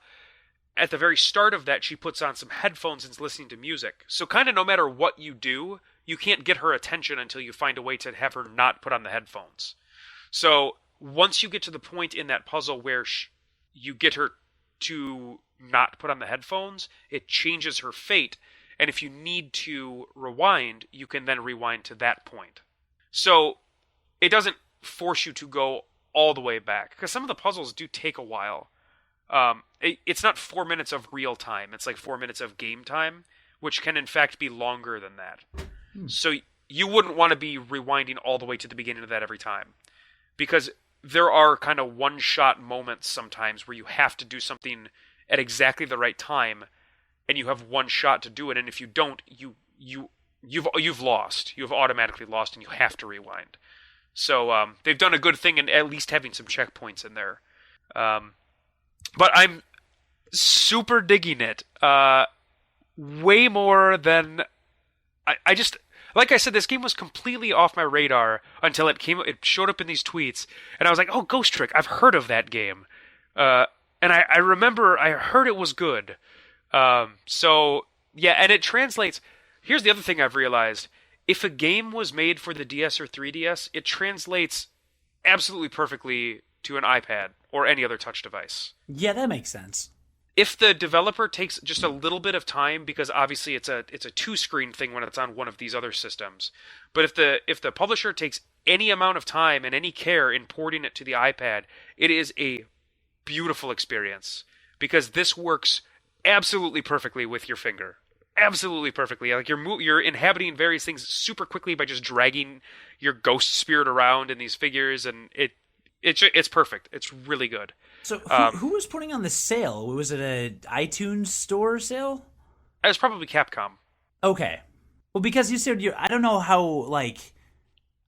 at the very start of that, she puts on some headphones and is listening to music. So kind of no matter what you do, you can't get her attention until you find a way to have her not put on the headphones. So once you get to the point in that puzzle where you get her to not put on the headphones, it changes her fate. And if you need to rewind, you can then rewind to that point. So it doesn't force you to go all the way back, because some of the puzzles do take a while. It's not 4 minutes of real time. It's like 4 minutes of game time, which can in fact be longer than that. So you wouldn't want to be rewinding all the way to the beginning of that every time, because there are kind of one-shot moments sometimes where you have to do something at exactly the right time, and you have one shot to do it. And if you don't, you've lost. You've automatically lost, and you have to rewind. So they've done a good thing in at least having some checkpoints in there. But I'm super digging it. Way more than I just, like I said, this game was completely off my radar until it showed up in these tweets, and I was like, oh, Ghost Trick, I've heard of that game. And I remember I heard it was good. So yeah, and it translates. Here's the other thing I've realized. If a game was made for the DS or 3DS, it translates absolutely perfectly to an iPad or any other touch device. Yeah, that makes sense. If the developer takes just a little bit of time, because obviously it's a two-screen thing when it's on one of these other systems, but if the publisher takes any amount of time and any care in porting it to the iPad, it is a beautiful experience, because this works absolutely perfectly with your finger. Absolutely perfectly. Like you're inhabiting various things super quickly by just dragging your ghost spirit around in these figures, and it's perfect. It's really good. So who was putting on the sale? Was it an iTunes store sale? It was probably Capcom. Okay. Well, because you said I don't know how, like,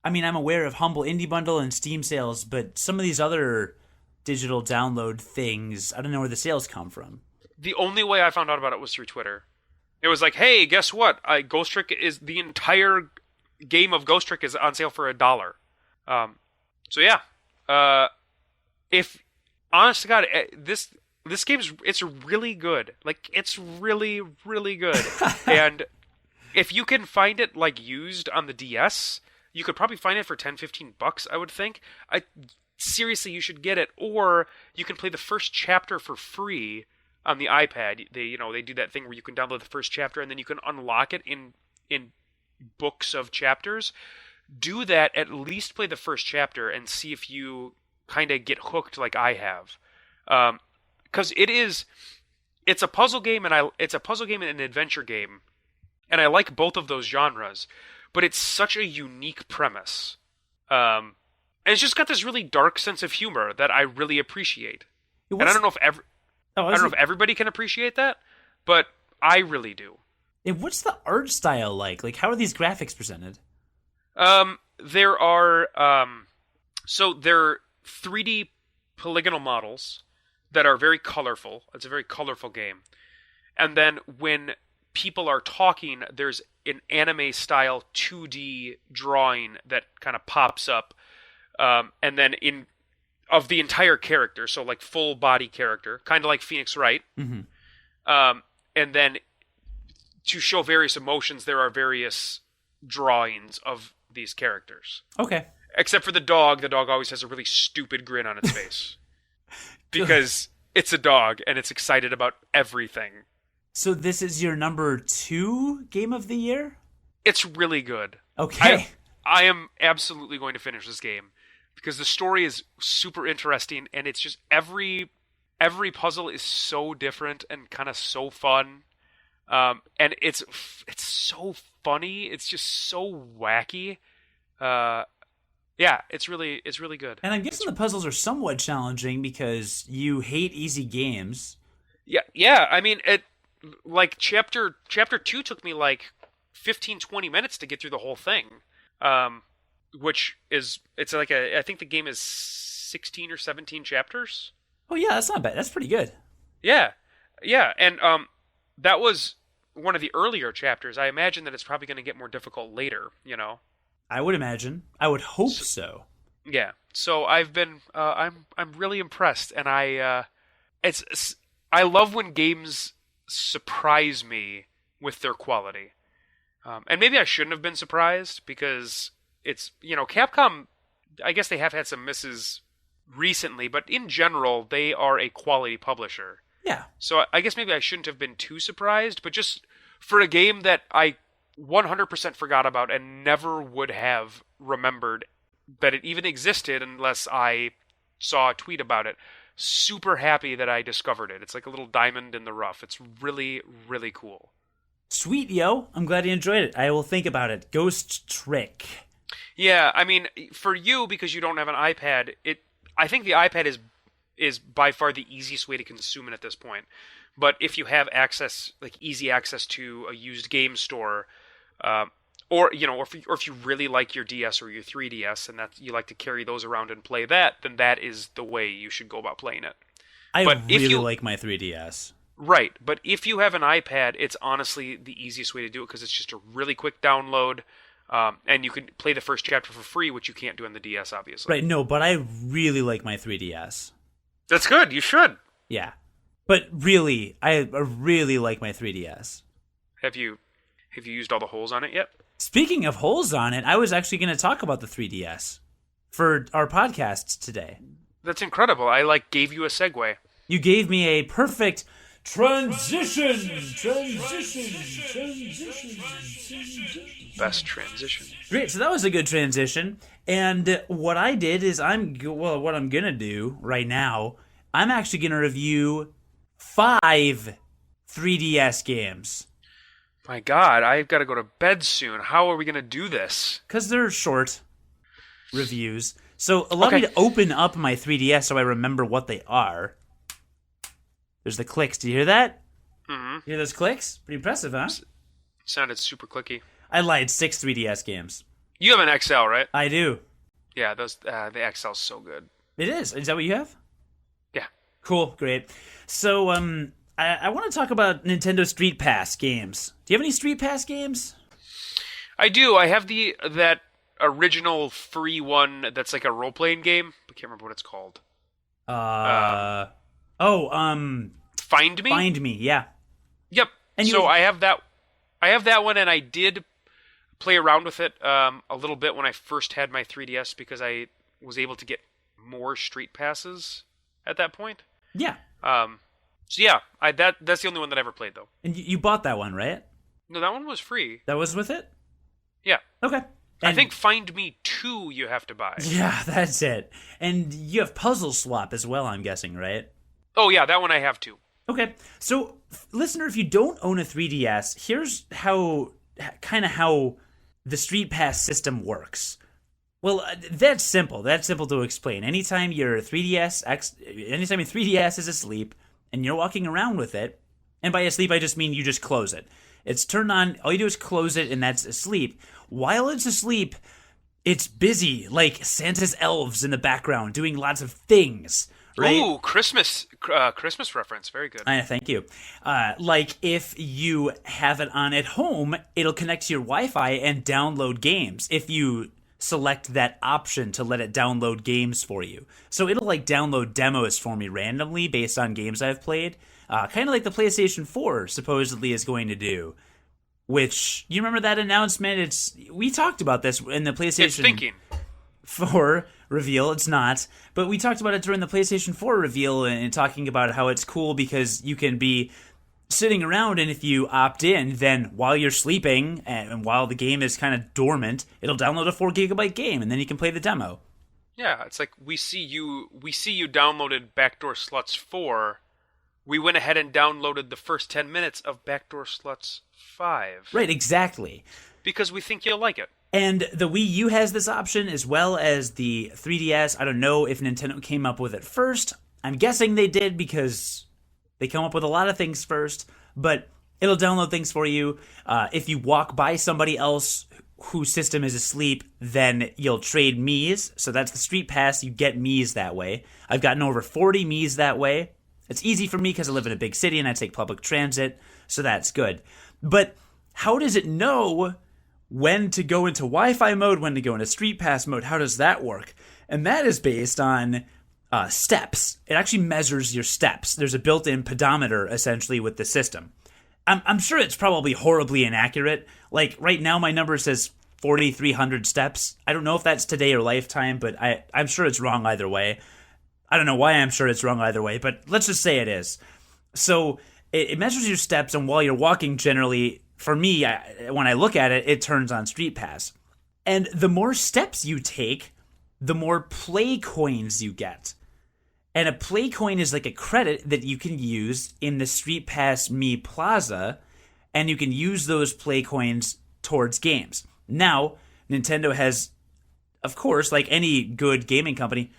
I mean, I'm aware of Humble Indie Bundle and Steam sales, but some of these other digital download things, I don't know where the sales come from. The only way I found out about it was through Twitter. It was like, hey, guess what? Ghost Trick the entire game of Ghost Trick is on sale for $1. So yeah. If honest to God, this it's really good. Like, it's really, really good. And if you can find it like used on the DS, you could probably find it for $10-15, I would think. Seriously, you should get it. Or you can play the first chapter for free on the iPad. They do that thing where you can download the first chapter and then you can unlock it in books of chapters. Do that, at least play the first chapter and see if you kind of get hooked like I have. Because it's a puzzle game, and it's a puzzle game and an adventure game, and I like both of those genres, but it's such a unique premise. And it's just got this really dark sense of humor that I really appreciate. And I don't know if everybody can appreciate that, but I really do. And what's the art style like? Like, how are these graphics presented? There are so they're 3D polygonal models that are very colorful. It's a very colorful game. And then when people are talking, there's an anime style 2D drawing that kind of pops up, and then of the entire character, so like full body character, kind of like Phoenix Wright. Mm-hmm. And then to show various emotions, there are various drawings of these characters. Okay. Except for the dog. The dog always has a really stupid grin on its face. Because it's a dog and it's excited about everything. So this is your number 2 game of the year? It's really good. Okay. I am absolutely going to finish this game because the story is super interesting, and it's just every puzzle is so different and kind of so fun. And it's so funny. It's just so wacky. Yeah, it's really good. And I'm guessing the puzzles are somewhat challenging because you hate easy games. Yeah. I mean, like chapter 2 took me like 15-20 minutes to get through the whole thing. Which is, it's like I think the game is 16 or 17 chapters. Oh yeah, that's not bad. That's pretty good. Yeah, and that was one of the earlier chapters. I imagine that it's probably going to get more difficult later. I would imagine. I would hope so. Yeah. So I've been I'm really impressed, and I love when games surprise me with their quality. And maybe I shouldn't have been surprised because it's, Capcom, I guess they have had some misses recently, but in general, they are a quality publisher. Yeah. So I guess maybe I shouldn't have been too surprised, but just for a game that I 100% forgot about and never would have remembered that it even existed unless I saw a tweet about it. super happy that I discovered it. It's like a little diamond in the rough. It's really, really cool. Sweet, yo. I'm glad you enjoyed it. I will think about it. Ghost Trick. Yeah, I mean, for you, because you don't have an iPad, I think the iPad is by far the easiest way to consume it at this point. But if you have access, like easy access to a used game store, or if you really like your DS or your 3DS and that you like to carry those around and play that, then that is the way you should go about playing it. I really like my 3DS. Right, but if you have an iPad, it's honestly the easiest way to do it because it's just a really quick download, and you can play the first chapter for free, which you can't do on the DS, obviously. Right, no, but I really like my 3DS. That's good. You should. Yeah, but really, I really like my 3DS. Have you used all the holes on it yet? Speaking of holes on it, I was actually going to talk about the 3DS for our podcasts today. That's incredible. I gave you a segue. You gave me a perfect transition. Best transition. Great, so that was a good transition. And what I did is what I'm going to do right now, I'm actually going to review 5 3DS games. My God, I've got to go to bed soon. How are we going to do this? Because they're short reviews. So allow me to open up my 3DS so I remember what they are. There's the clicks. Do you hear that? Mm-hmm. You hear those clicks? Pretty impressive, huh? Sounded super clicky. I lied. 6 3DS games. You have an XL, right? I do. Yeah, the XL's so good. It is. Is that what you have? Yeah. Cool. Great. So, I want to talk about Nintendo Street Pass games. Do you have any Street Pass games? I do. I have that original free one that's like a role-playing game. I can't remember what it's called. Find Me? Find Me, yeah. Yep. And so I have that one, and I did play around with it a little bit when I first had my 3DS because I was able to get more Street Passes at that point. Yeah. So yeah, that's the only one that I ever played though. And you bought that one, right? No, that one was free. That was with it? Yeah. Okay. And I think Find Me 2 you have to buy. Yeah, that's it. And you have Puzzle Swap as well, I'm guessing, right? Oh yeah, that one I have too. Okay. So, listener, if you don't own a 3DS, here's how the Street Pass system works. Well, that's simple. That's simple to explain. Anytime your 3DS is asleep and you're walking around with it, and by asleep I just mean you just close it. It's turned on, all you do is close it, and that's asleep. While it's asleep, it's busy, like Santa's elves in the background doing lots of things. Right? Ooh, Christmas reference. Very good. Thank you. Like if you have it on at home, it'll connect to your Wi-Fi and download games. If you select that option to let it download games for you. So it'll like download demos for me randomly based on games I've played. Kind of like the PlayStation 4 supposedly is going to do. Which, you remember that announcement? We talked about this in the PlayStation... It's thinking. 4 reveal. It's not, but we talked about it during the PlayStation 4 reveal and talking about how it's cool because you can be sitting around, and if you opt in, then while you're sleeping and while the game is kind of dormant, it'll download a 4 gigabyte game, and then you can play the demo. Yeah, it's like we see you downloaded Backdoor Sluts 4. We went ahead and downloaded the first 10 minutes of Backdoor Sluts 5. Right, exactly. Because we think you'll like it. And the Wii U has this option as well as the 3DS. I don't know if Nintendo came up with it first. I'm guessing they did because they come up with a lot of things first. But it'll download things for you. If you walk by somebody else whose system is asleep, then you'll trade Miis. So that's the Street Pass. You get Miis that way. I've gotten over 40 Miis that way. It's easy for me because I live in a big city and I take public transit. So that's good. But how does it know when to go into Wi-Fi mode, when to go into Street Pass mode? How does that work? And that is based on steps. It actually measures your steps. There's a built-in pedometer, essentially, with the system. I'm sure it's probably horribly inaccurate. Like, right now my number says 4,300 steps. I don't know if that's today or lifetime, but I'm sure it's wrong either way. I don't know why I'm sure it's wrong either way, but let's just say it is. So it measures your steps, and while you're walking, generally, for me, when I look at it, it turns on Street Pass. And the more steps you take, the more play coins you get. And a play coin is like a credit that you can use in the Streetpass Mii Plaza, and you can use those play coins towards games. Now, Nintendo has, of course, like any good gaming company,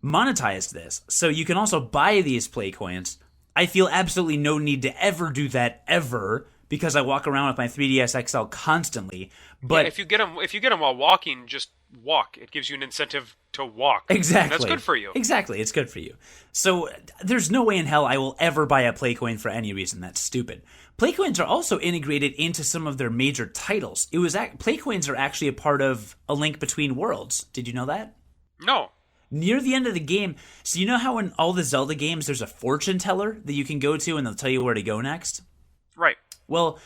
monetized this. So you can also buy these play coins. I feel absolutely no need to ever do that ever because I walk around with my 3DS XL constantly. But if you get them while walking, just walk. It gives you an incentive to walk. Exactly. That's good for you. Exactly. It's good for you. So there's no way in hell I will ever buy a play coin for any reason. That's stupid. Play coins are also integrated into some of their major titles. Play coins are actually a part of A Link Between Worlds. Did you know that? No. Near the end of the game, so you know how in all the Zelda games there's a fortune teller that you can go to and they'll tell you where to go next? Right. Well,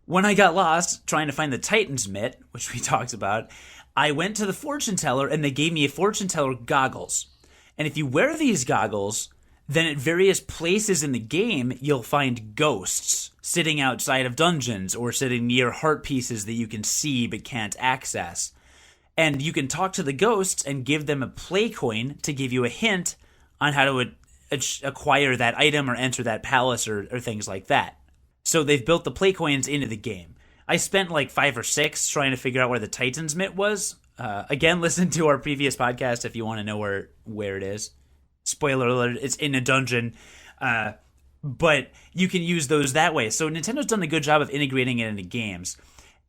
when I got lost trying to find the Titan's Mitt, which we talked about, I went to the fortune teller and they gave me a fortune teller goggles. And if you wear these goggles, then at various places in the game, you'll find ghosts sitting outside of dungeons or sitting near heart pieces that you can see but can't access. And you can talk to the ghosts and give them a play coin to give you a hint on how to acquire that item or enter that palace or things like that. So they've built the play coins into the game. I spent like 5 or 6 trying to figure out where the Titan's Mitt was. Again, listen to our previous podcast if you want to know where it is. Spoiler alert, it's in a dungeon. But you can use those that way. So Nintendo's done a good job of integrating it into games.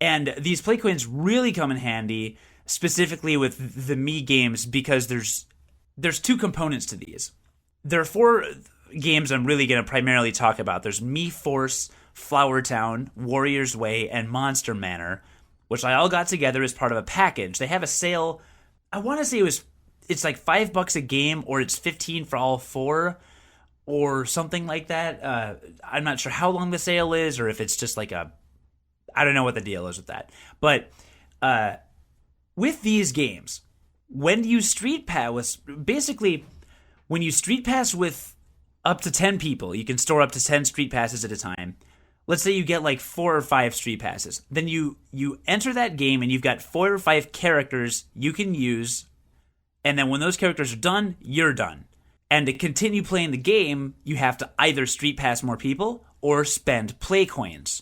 And these play coins really come in handy, specifically with the Mii games, because there's 2 components to these. There are 4 games I'm really going to primarily talk about. There's Mii Force, Flower Town, Warrior's Way, and Monster Manor, which I all got together as part of a package. They have a sale. I want to say it's like $5 a game, or it's $15 for all 4, or something like that. I'm not sure how long the sale is, or if it's just like I don't know what the deal is with that. But with these games, when you Street Pass, basically, when you Street Pass with up to 10 people, you can store up to 10 Street Passes at a time. Let's say you get like 4 or 5 Street Passes. Then you enter that game and you've got 4 or 5 characters you can use. And then when those characters are done, you're done. And to continue playing the game, you have to either Street Pass more people or spend play coins,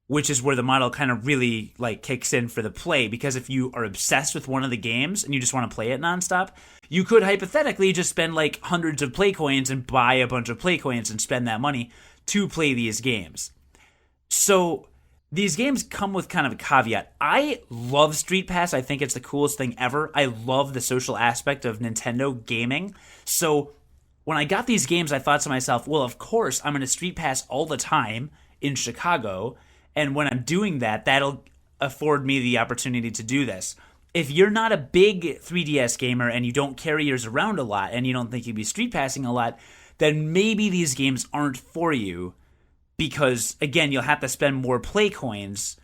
which is where the model kind of really like kicks in for the play. Because if you are obsessed with one of the games and you just want to play it nonstop, you could hypothetically just spend like hundreds of play coins and buy a bunch of play coins and spend that money to play these games. So these games come with kind of a caveat. I love Street Pass. I think it's the coolest thing ever. I love the social aspect of Nintendo gaming. So when I got these games, I thought to myself, well, of course, I'm going to Street Pass all the time in Chicago. And when I'm doing that, that'll afford me the opportunity to do this. If you're not a big 3DS gamer and you don't carry yours around a lot and you don't think you'd be Street Passing a lot, then maybe these games aren't for you. Because, again, you'll have to spend more play coins,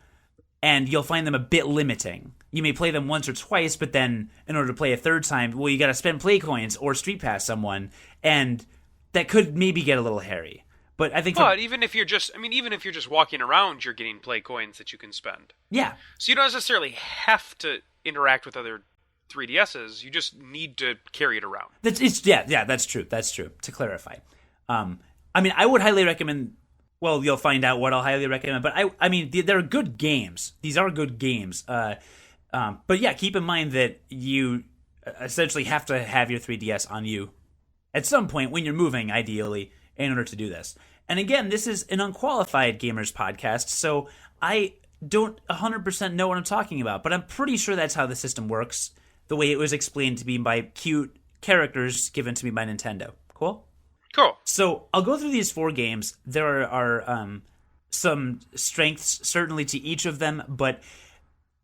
and you'll find them a bit limiting. You may play them once or twice, but then, in order to play a third time, well, you got to spend play coins or Street Pass someone, and that could maybe get a little hairy. But I think, even if you're just walking around, you're getting play coins that you can spend. Yeah. So you don't necessarily have to interact with other 3DSs. You just need to carry it around. That's true. That's true. To clarify, I would highly recommend. Well, you'll find out what I'll highly recommend. But they're good games. These are good games. But yeah, keep in mind that you essentially have to have your 3DS on you at some point when you're moving, ideally, in order to do this. And again, this is an Unqualified Gamers podcast, so I don't 100% know what I'm talking about. But I'm pretty sure that's how the system works, the way it was explained to me by cute characters given to me by Nintendo. Cool? Cool. So I'll go through these 4 games. There are some strengths, certainly, to each of them, but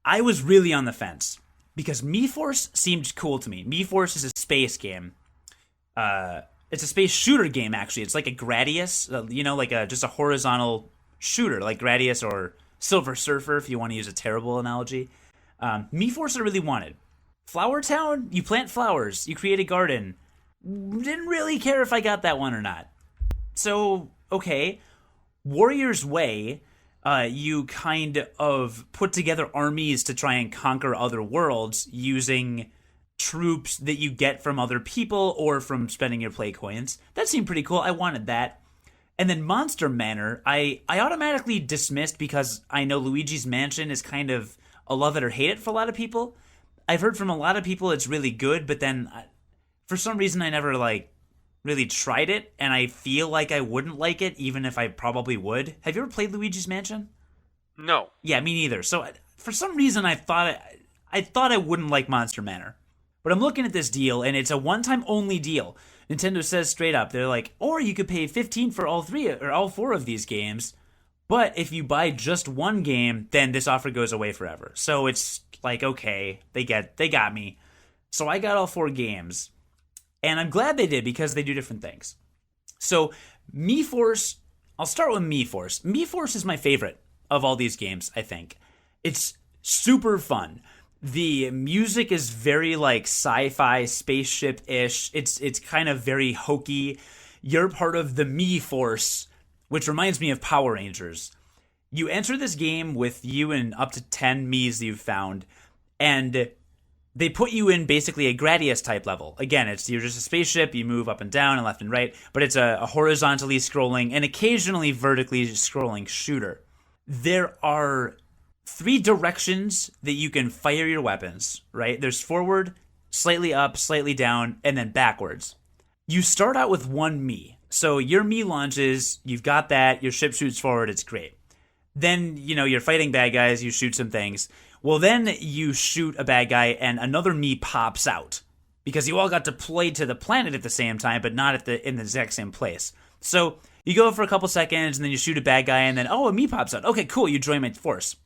I was really on the fence because Mii Force seemed cool to me. Mii Force is a space game. It's a space shooter game, actually. It's like a Gradius, just a horizontal shooter, like Gradius or Silver Surfer, if you want to use a terrible analogy. Mii Force I really wanted. Flower Town, you plant flowers, you create a garden. Didn't really care if I got that one or not. So, okay. Warrior's Way, you kind of put together armies to try and conquer other worlds using troops that you get from other people or from spending your play coins. That seemed pretty cool. I wanted that. And then Monster Manor, I automatically dismissed because I know Luigi's Mansion is kind of a love it or hate it for a lot of people. I've heard from a lot of people it's really good, but then for some reason I never really tried it, and I feel like I wouldn't like it even if I probably would. Have you ever played Luigi's Mansion? No. Yeah, me neither. So for some reason I thought I wouldn't like Monster Manor. But I'm looking at this deal, and it's a one-time only deal. Nintendo says straight up, they're like, or you could pay $15 for all 3 or all 4 of these games, but if you buy just one game, then this offer goes away forever. So it's like, okay, they got me. So I got all 4 games, and I'm glad they did because they do different things. So Mii Force, I'll start with Mii Force. Mii Force is my favorite of all these games, I think. It's super fun. The music is very like sci-fi, spaceship-ish. It's kind of very hokey. You're part of the Mii Force, which reminds me of Power Rangers. You enter this game with you and up to 10 Miis that you've found, and they put you in basically a Gradius type level. Again, you're just a spaceship, you move up and down and left and right, but it's a horizontally scrolling and occasionally vertically scrolling shooter. There are 3 directions that you can fire your weapons, right? There's forward, slightly up, slightly down, and then backwards. You start out with 1 Mii. So your Mii launches, you've got that, your ship shoots forward, it's great. Then, you're fighting bad guys, you shoot some things. Well, then you shoot a bad guy and another Mii pops out. Because you all got to play to the planet at the same time, but not in the exact same place. So you go for a couple seconds, and then you shoot a bad guy, and then, a Mii pops out. Okay, cool, you join my force.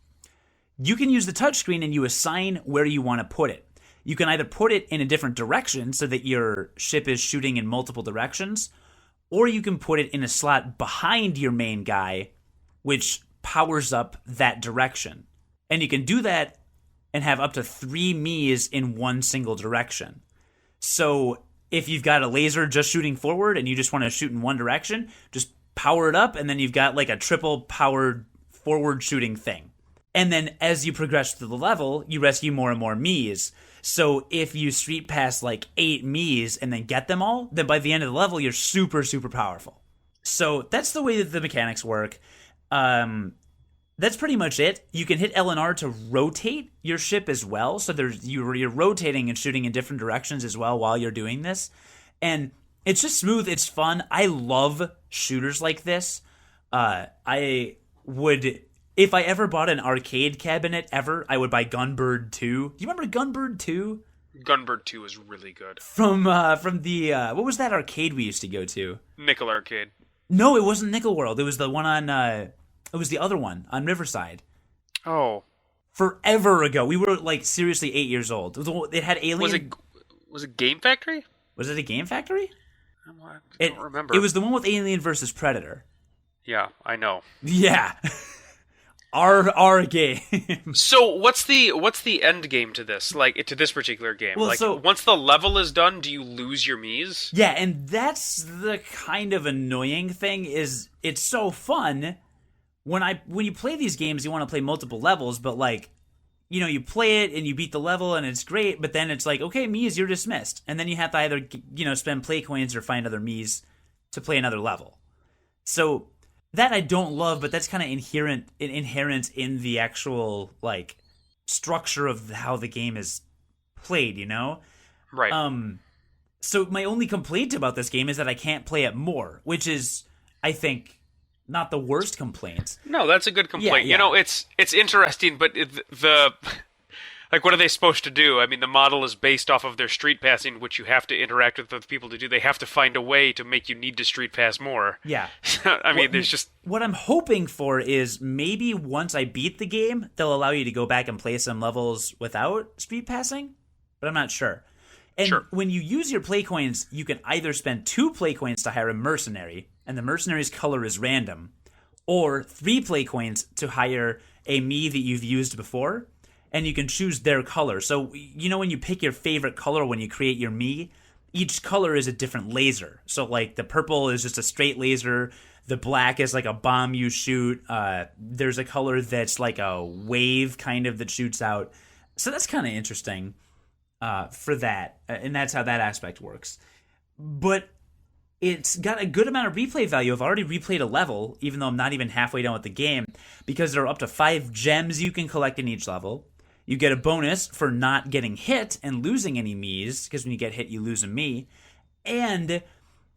You can use the touchscreen and you assign where you want to put it. You can either put it in a different direction so that your ship is shooting in multiple directions, or you can put it in a slot behind your main guy, which powers up that direction. And you can do that and have up to 3 Miis in one single direction. So if you've got a laser just shooting forward and you just want to shoot in one direction, just power it up, and then you've got like a triple powered forward shooting thing. And then as you progress through the level, you rescue more and more Miis. So if you street pass like 8 Miis and then get them all, then by the end of the level, you're super, super powerful. So that's the way that the mechanics work. That's pretty much it. You can hit L and R to rotate your ship as well. So you're rotating and shooting in different directions as well while you're doing this. And it's just smooth. It's fun. I love shooters like this. If I ever bought an arcade cabinet ever, I would buy Gunbird 2. Do you remember Gunbird 2? Gunbird 2 is really good. From the what was that arcade we used to go to? Nickel Arcade. No, it wasn't Nickel World. It was the one on it was the other one on Riverside. Oh. Forever ago. We were like seriously 8 years old. It had Alien. Was it Game Factory? Was it a Game Factory? I don't remember. It was the one with Alien versus Predator. Yeah, I know. Yeah. Our game. So what's the end game to this? Like to this particular game? Well, like so, once the level is done, do you lose your Miis? Yeah, and that's the kind of annoying thing is it's so fun when you play these games you want to play multiple levels, but like you play it and you beat the level and it's great, but then it's like, okay, Miis, you're dismissed. And then you have to either spend play coins or find other Miis to play another level. So that I don't love, but that's kind of inherent in the actual like structure of how the game is played, Right. So my only complaint about this game is that I can't play it more, which is, I think, not the worst complaint. No, that's a good complaint. Yeah. It's interesting, but like, what are they supposed to do? I mean, the model is based off of their street passing, which you have to interact with other people to do. They have to find a way to make you need to street pass more. Yeah. I mean, there's just... What I'm hoping for is maybe once I beat the game, they'll allow you to go back and play some levels without street passing, but I'm not sure. And Sure. When you use your play coins, you can either spend 2 play coins to hire a mercenary, and the mercenary's color is random, or 3 play coins to hire a Mii that you've used before, and you can choose their color. So, when you pick your favorite color when you create your Mii, each color is a different laser. So, like, the purple is just a straight laser. The black is like a bomb you shoot. There's a color that's like a wave kind of that shoots out. So that's kind of interesting. for that, and that's how that aspect works. But it's got a good amount of replay value. I've already replayed a level, even though I'm not even halfway done with the game, because there are up to 5 gems you can collect in each level. You get a bonus for not getting hit and losing any Miis, because when you get hit, you lose a Mii. And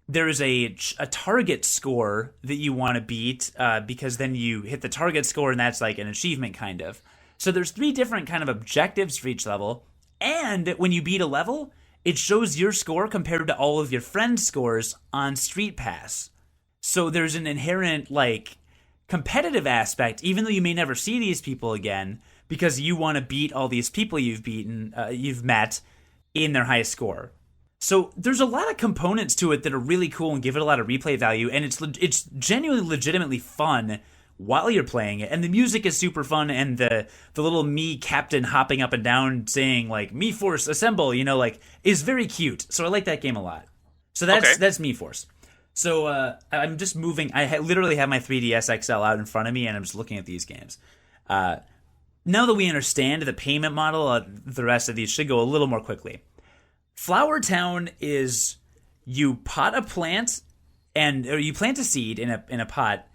there is a target score that you want to beat, because then you hit the target score, and that's like an achievement, kind of. So there's 3 different kind of objectives for each level. And when you beat a level, it shows your score compared to all of your friends' scores on Streetpass. So there's an inherent, like, competitive aspect, even though you may never see these people again, because you want to beat all these people you've met in their highest score. So there's a lot of components to it that are really cool and give it a lot of replay value, and it's genuinely legitimately fun while you're playing it. And the music is super fun, and the little Mii captain hopping up and down saying, like, Mii Force, assemble, like, is very cute. So I like that game a lot. So that's Mii Force. So I'm just moving. I literally have my 3DS XL out in front of me, and I'm just looking at these games. Now that we understand the payment model, the rest of these should go a little more quickly. Flower Town is you pot a plant, or you plant a seed in a pot,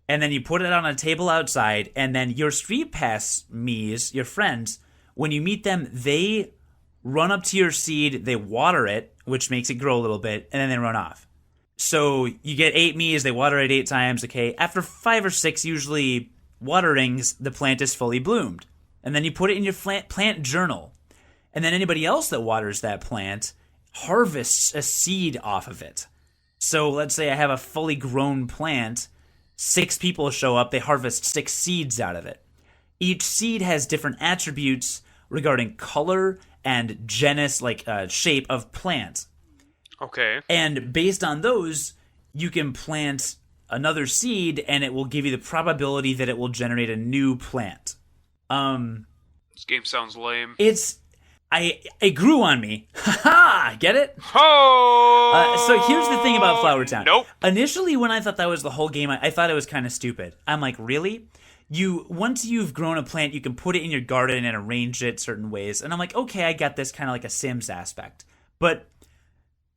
and then you put it on a table outside, and then your Streetpass Miis, your friends, when you meet them, they run up to your seed, they water it, which makes it grow a little bit, and then they run off. So you get 8 Miis, they water it 8 times, okay? After 5 or 6, usually, waterings, the plant is fully bloomed. And then you put it in your plant journal. And then anybody else that waters that plant harvests a seed off of it. So let's say I have a fully grown plant, 6 people show up, they harvest 6 seeds out of it. Each seed has different attributes regarding color and genus, like shape of plant. Okay. And based on those, you can plant another seed, and it will give you the probability that it will generate a new plant. This game sounds lame. It grew on me. Ha! Get it? Oh! So here's the thing about Flower Town. Nope. Initially, when I thought that was the whole game, I thought it was kind of stupid. I'm like, really? Once you've grown a plant, you can put it in your garden and arrange it certain ways. And I'm like, okay, I got this kind of like a Sims aspect. But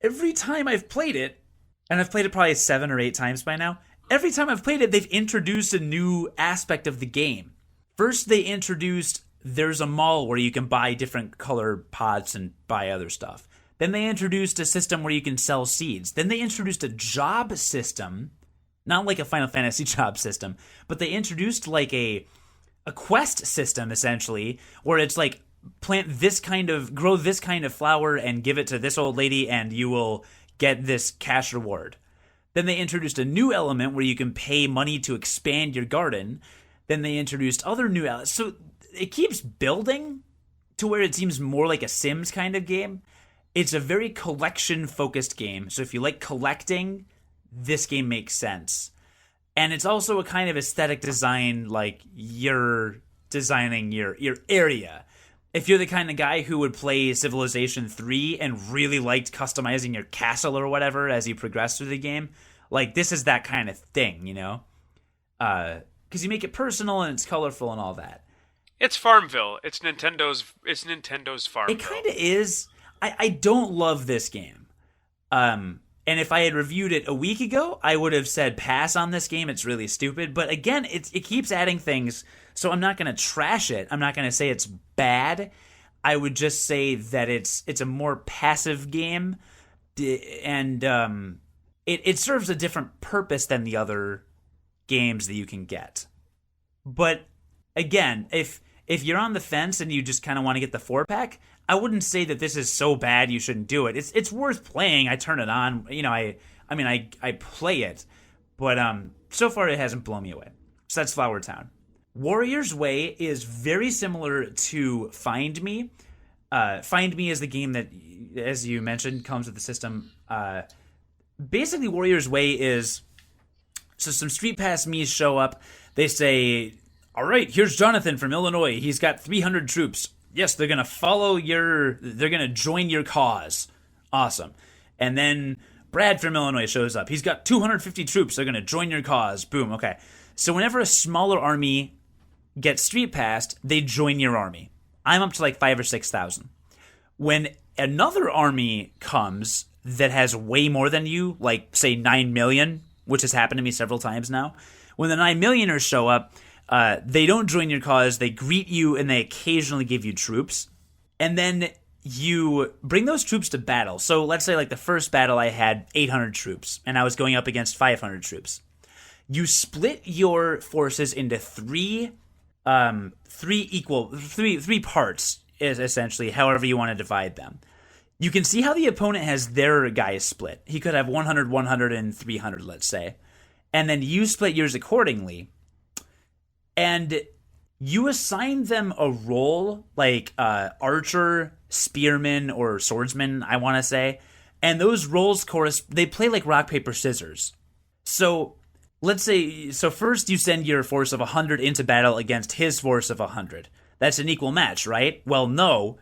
every time I've played it, and I've played it probably 7 or 8 times by now, every time I've played it, they've introduced a new aspect of the game. First, they introduced there's a mall where you can buy different color pots and buy other stuff. Then they introduced a system where you can sell seeds. Then they introduced a job system, not like a Final Fantasy job system, but they introduced like a quest system, essentially, where it's like, grow this kind of flower and give it to this old lady and you will get this cash reward. Then they introduced a new element where you can pay money to expand your garden. Then they introduced other new elements. So it keeps building to where it seems more like a Sims kind of game. It's a very collection-focused game. So if you like collecting, this game makes sense. And it's also a kind of aesthetic design, like you're designing your area. If you're the kind of guy who would play Civilization 3 and really liked customizing your castle or whatever as you progress through the game, like this is that kind of thing, because you make it personal and it's colorful and all that. It's Farmville. It's Nintendo's Farmville. It kind of is. I don't love this game. And if I had reviewed it a week ago, I would have said pass on this game. It's really stupid. But again, it keeps adding things, so I'm not going to trash it. I'm not going to say it's bad. I would just say that it's a more passive game, and it serves a different purpose than the other games that you can get. But again, if you're on the fence and you just kind of want to get the 4-pack, I wouldn't say that this is so bad you shouldn't do it. It's worth playing. I turn it on. I play it, but so far it hasn't blown me away. So that's Flower Town. Warrior's Way is very similar to Find Me. Find Me is the game that, as you mentioned, comes with the system. Basically, Warrior's Way is, so some Streetpass Miis show up. They say, all right, here's Jonathan from Illinois. He's got 300 troops. Yes, they're going to join your cause. Awesome. And then Brad from Illinois shows up. He's got 250 troops. They're going to join your cause. Boom. Okay. So whenever a smaller army gets street passed, they join your army. I'm up to like 5,000 or 6,000. When another army comes that has way more than you, like say 9 million, which has happened to me several times now, when the 9 millioners show up, they don't join your cause, they greet you, and they occasionally give you troops. And then you bring those troops to battle. So let's say like the first battle I had 800 troops, and I was going up against 500 troops. You split your forces into three parts, is essentially however you want to divide them. You can see how the opponent has their guys split. He could have 100, 100, and 300, let's say. And then you split yours accordingly. And you assign them a role, like archer, spearman, or swordsman, I want to say. And those roles they play like rock, paper, scissors. So let's say, first you send your force of 100 into battle against his force of 100. That's an equal match, right? Well, no.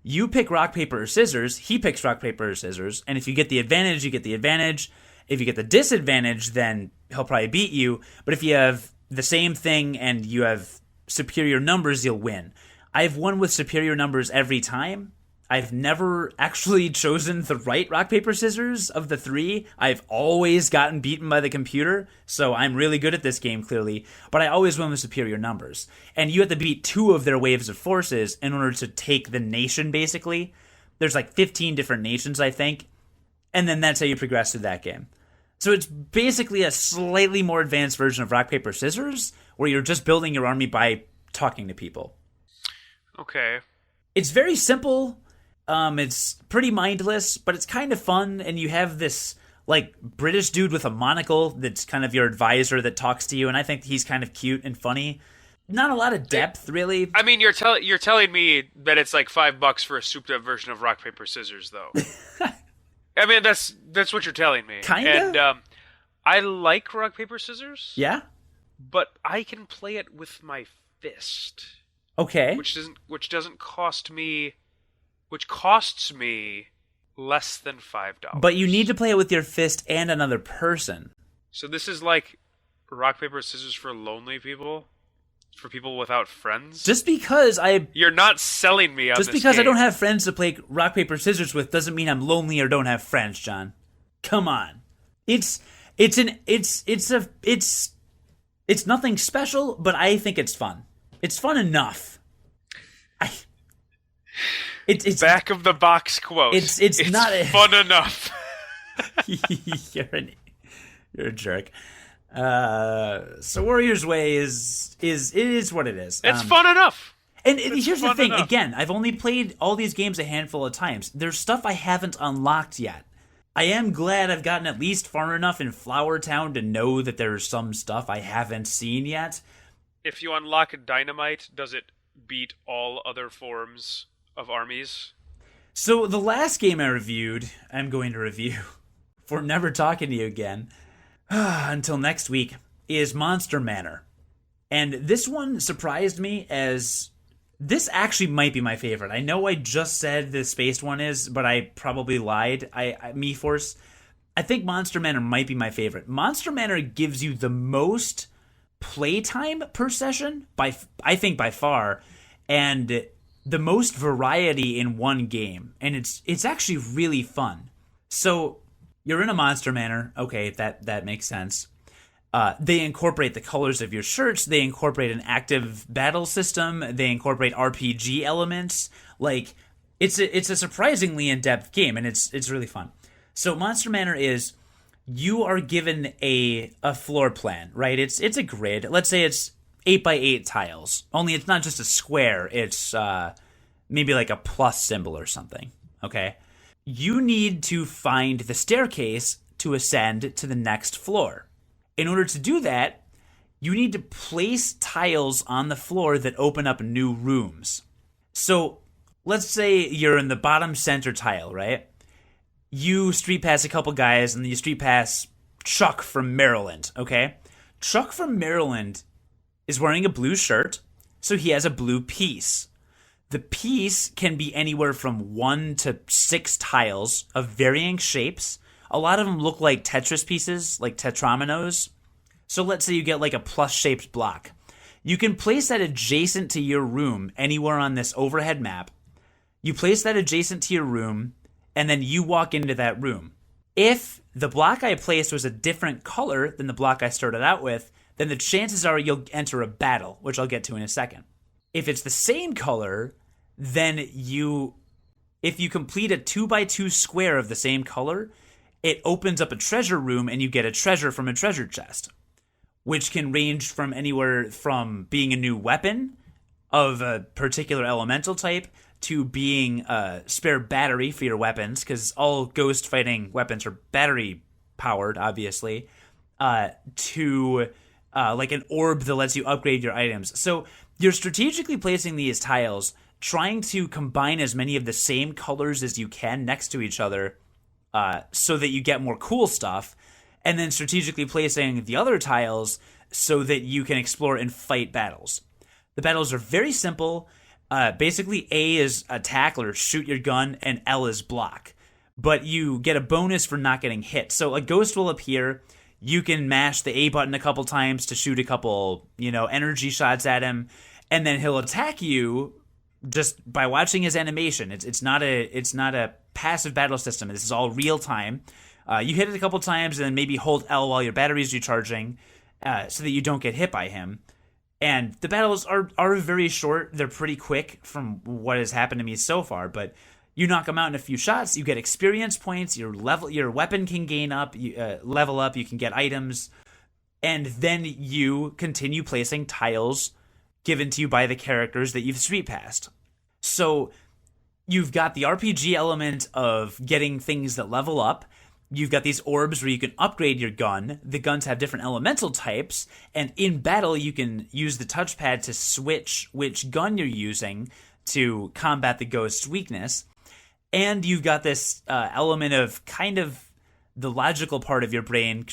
You pick rock, paper, or scissors. He picks rock, paper, or scissors. And if you get the advantage, you get the advantage. If you get the disadvantage, then he'll probably beat you. But if you have the same thing and you have superior numbers, you'll win. I've won with superior numbers every time. I've never actually chosen the right rock, paper, scissors of the three. I've always gotten beaten by the computer, so I'm really good at this game, clearly. But I always win with superior numbers. And you have to beat 2 of their waves of forces in order to take the nation, basically. There's like 15 different nations, I think. And then that's how you progress through that game. So it's basically a slightly more advanced version of rock, paper, scissors, where you're just building your army by talking to people. Okay. It's very simple. It's pretty mindless, but it's kind of fun, and you have this like British dude with a monocle that's kind of your advisor that talks to you, and I think he's kind of cute and funny. Not a lot of depth, really. I mean, you're telling me that it's like $5 for a souped-up version of rock, paper, scissors, though. I mean, that's what you're telling me. Kinda. And I like rock, paper, scissors. Yeah. But I can play it with my fist. Okay. Which costs me less than $5. But you need to play it with your fist and another person. So this is like rock, paper, scissors for lonely people? For people without friends? You're not selling me on this Just because game. I don't have friends to play rock, paper, scissors with doesn't mean I'm lonely or don't have friends, John. Come on. It's nothing special, but I think it's fun. It's fun enough. It's back of the box quote. It's not fun enough. You're a jerk. So Warrior's Way is what it is. It's fun enough. And here's the thing. Enough. Again, I've only played all these games a handful of times. There's stuff I haven't unlocked yet. I am glad I've gotten at least far enough in Flower Town to know that there's some stuff I haven't seen yet. If you unlock Dynamite, does it beat all other forms of armies? So the last game I'm going to review for never talking to you again until next week, is Monster Manor. And this one surprised me, as this actually might be my favorite. I know I just said the spaced one is, but I probably lied. Mii Force. I think Monster Manor might be my favorite. Monster Manor gives you the most playtime per session, I think by far, and the most variety in one game. And it's actually really fun. So you're in a Monster Manor. Okay, that makes sense. They incorporate the colors of your shirts. They incorporate an active battle system. They incorporate RPG elements. Like, it's a surprisingly in-depth game, and it's really fun. So Monster Manor is, you are given a floor plan, right? It's a grid. Let's say it's 8x8 tiles. Only it's not just a square. It's maybe like a plus symbol or something. Okay. You need to find the staircase to ascend to the next floor. In order to do that, you need to place tiles on the floor that open up new rooms. So let's say you're in the bottom center tile, right? You street pass a couple guys, and you street pass Chuck from Maryland, okay? Chuck from Maryland is wearing a blue shirt, so he has a blue piece. The piece can be anywhere from 1 to 6 tiles of varying shapes. A lot of them look like Tetris pieces, like tetrominoes. So let's say you get like a plus-shaped block. You can place that adjacent to your room anywhere on this overhead map. You place that adjacent to your room, and then you walk into that room. If the block I placed was a different color than the block I started out with, then the chances are you'll enter a battle, which I'll get to in a second. If it's the same color, then if you complete a 2x2 square of the same color, it opens up a treasure room and you get a treasure from a treasure chest, which can range from anywhere from being a new weapon of a particular elemental type to being a spare battery for your weapons, because all ghost fighting weapons are battery powered, obviously, to like an orb that lets you upgrade your items. So you're strategically placing these tiles, trying to combine as many of the same colors as you can next to each other, so that you get more cool stuff, and then strategically placing the other tiles so that you can explore and fight battles. The battles are very simple. Basically, A is attack or shoot your gun, and L is block. But you get a bonus for not getting hit. So a ghost will appear. You can mash the A button a couple times to shoot a couple, energy shots at him, and then he'll attack you just by watching his animation. It's not a passive battle system. This is all real time. You hit it a couple times, and then maybe hold L while your battery's recharging, so that you don't get hit by him. And the battles are very short. They're pretty quick from what has happened to me so far, but you knock them out in a few shots, you get experience points, your weapon can gain up, level up, you can get items, and then you continue placing tiles given to you by the characters that you've street passed. So you've got the RPG element of getting things that level up. You've got these orbs where you can upgrade your gun. The guns have different elemental types, and in battle you can use the touchpad to switch which gun you're using to combat the ghost's weakness. And you've got this element of kind of the logical part of your brain,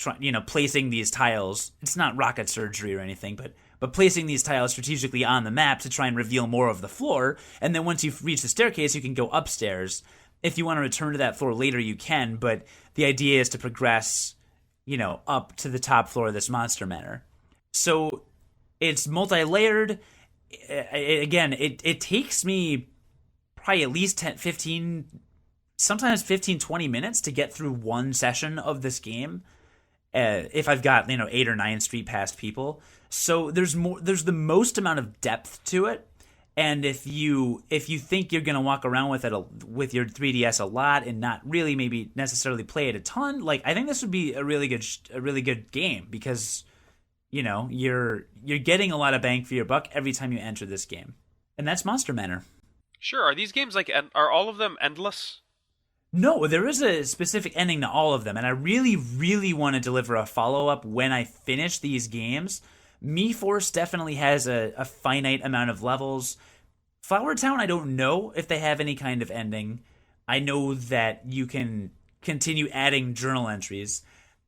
placing these tiles. It's not rocket surgery or anything, but placing these tiles strategically on the map to try and reveal more of the floor. And then once you've reached the staircase, you can go upstairs. If you want to return to that floor later, you can, but the idea is to progress, up to the top floor of this Monster Manor. So it's multi-layered. Again, it takes me probably at least 10, 15, sometimes 15, 20 minutes to get through one session of this game. If I've got, 8 or 9 Street Pass people. So there's the most amount of depth to it. And if you think you're going to walk around with with your 3DS a lot and not really maybe necessarily play it a ton, I think this would be a really good game, because you're getting a lot of bang for your buck every time you enter this game. And that's Monster Manor. Sure. Are these games are all of them endless? No, there is a specific ending to all of them, and I really, really want to deliver a follow-up when I finish these games. Mii Force definitely has a finite amount of levels. Flower Town, I don't know if they have any kind of ending. I know that you can continue adding journal entries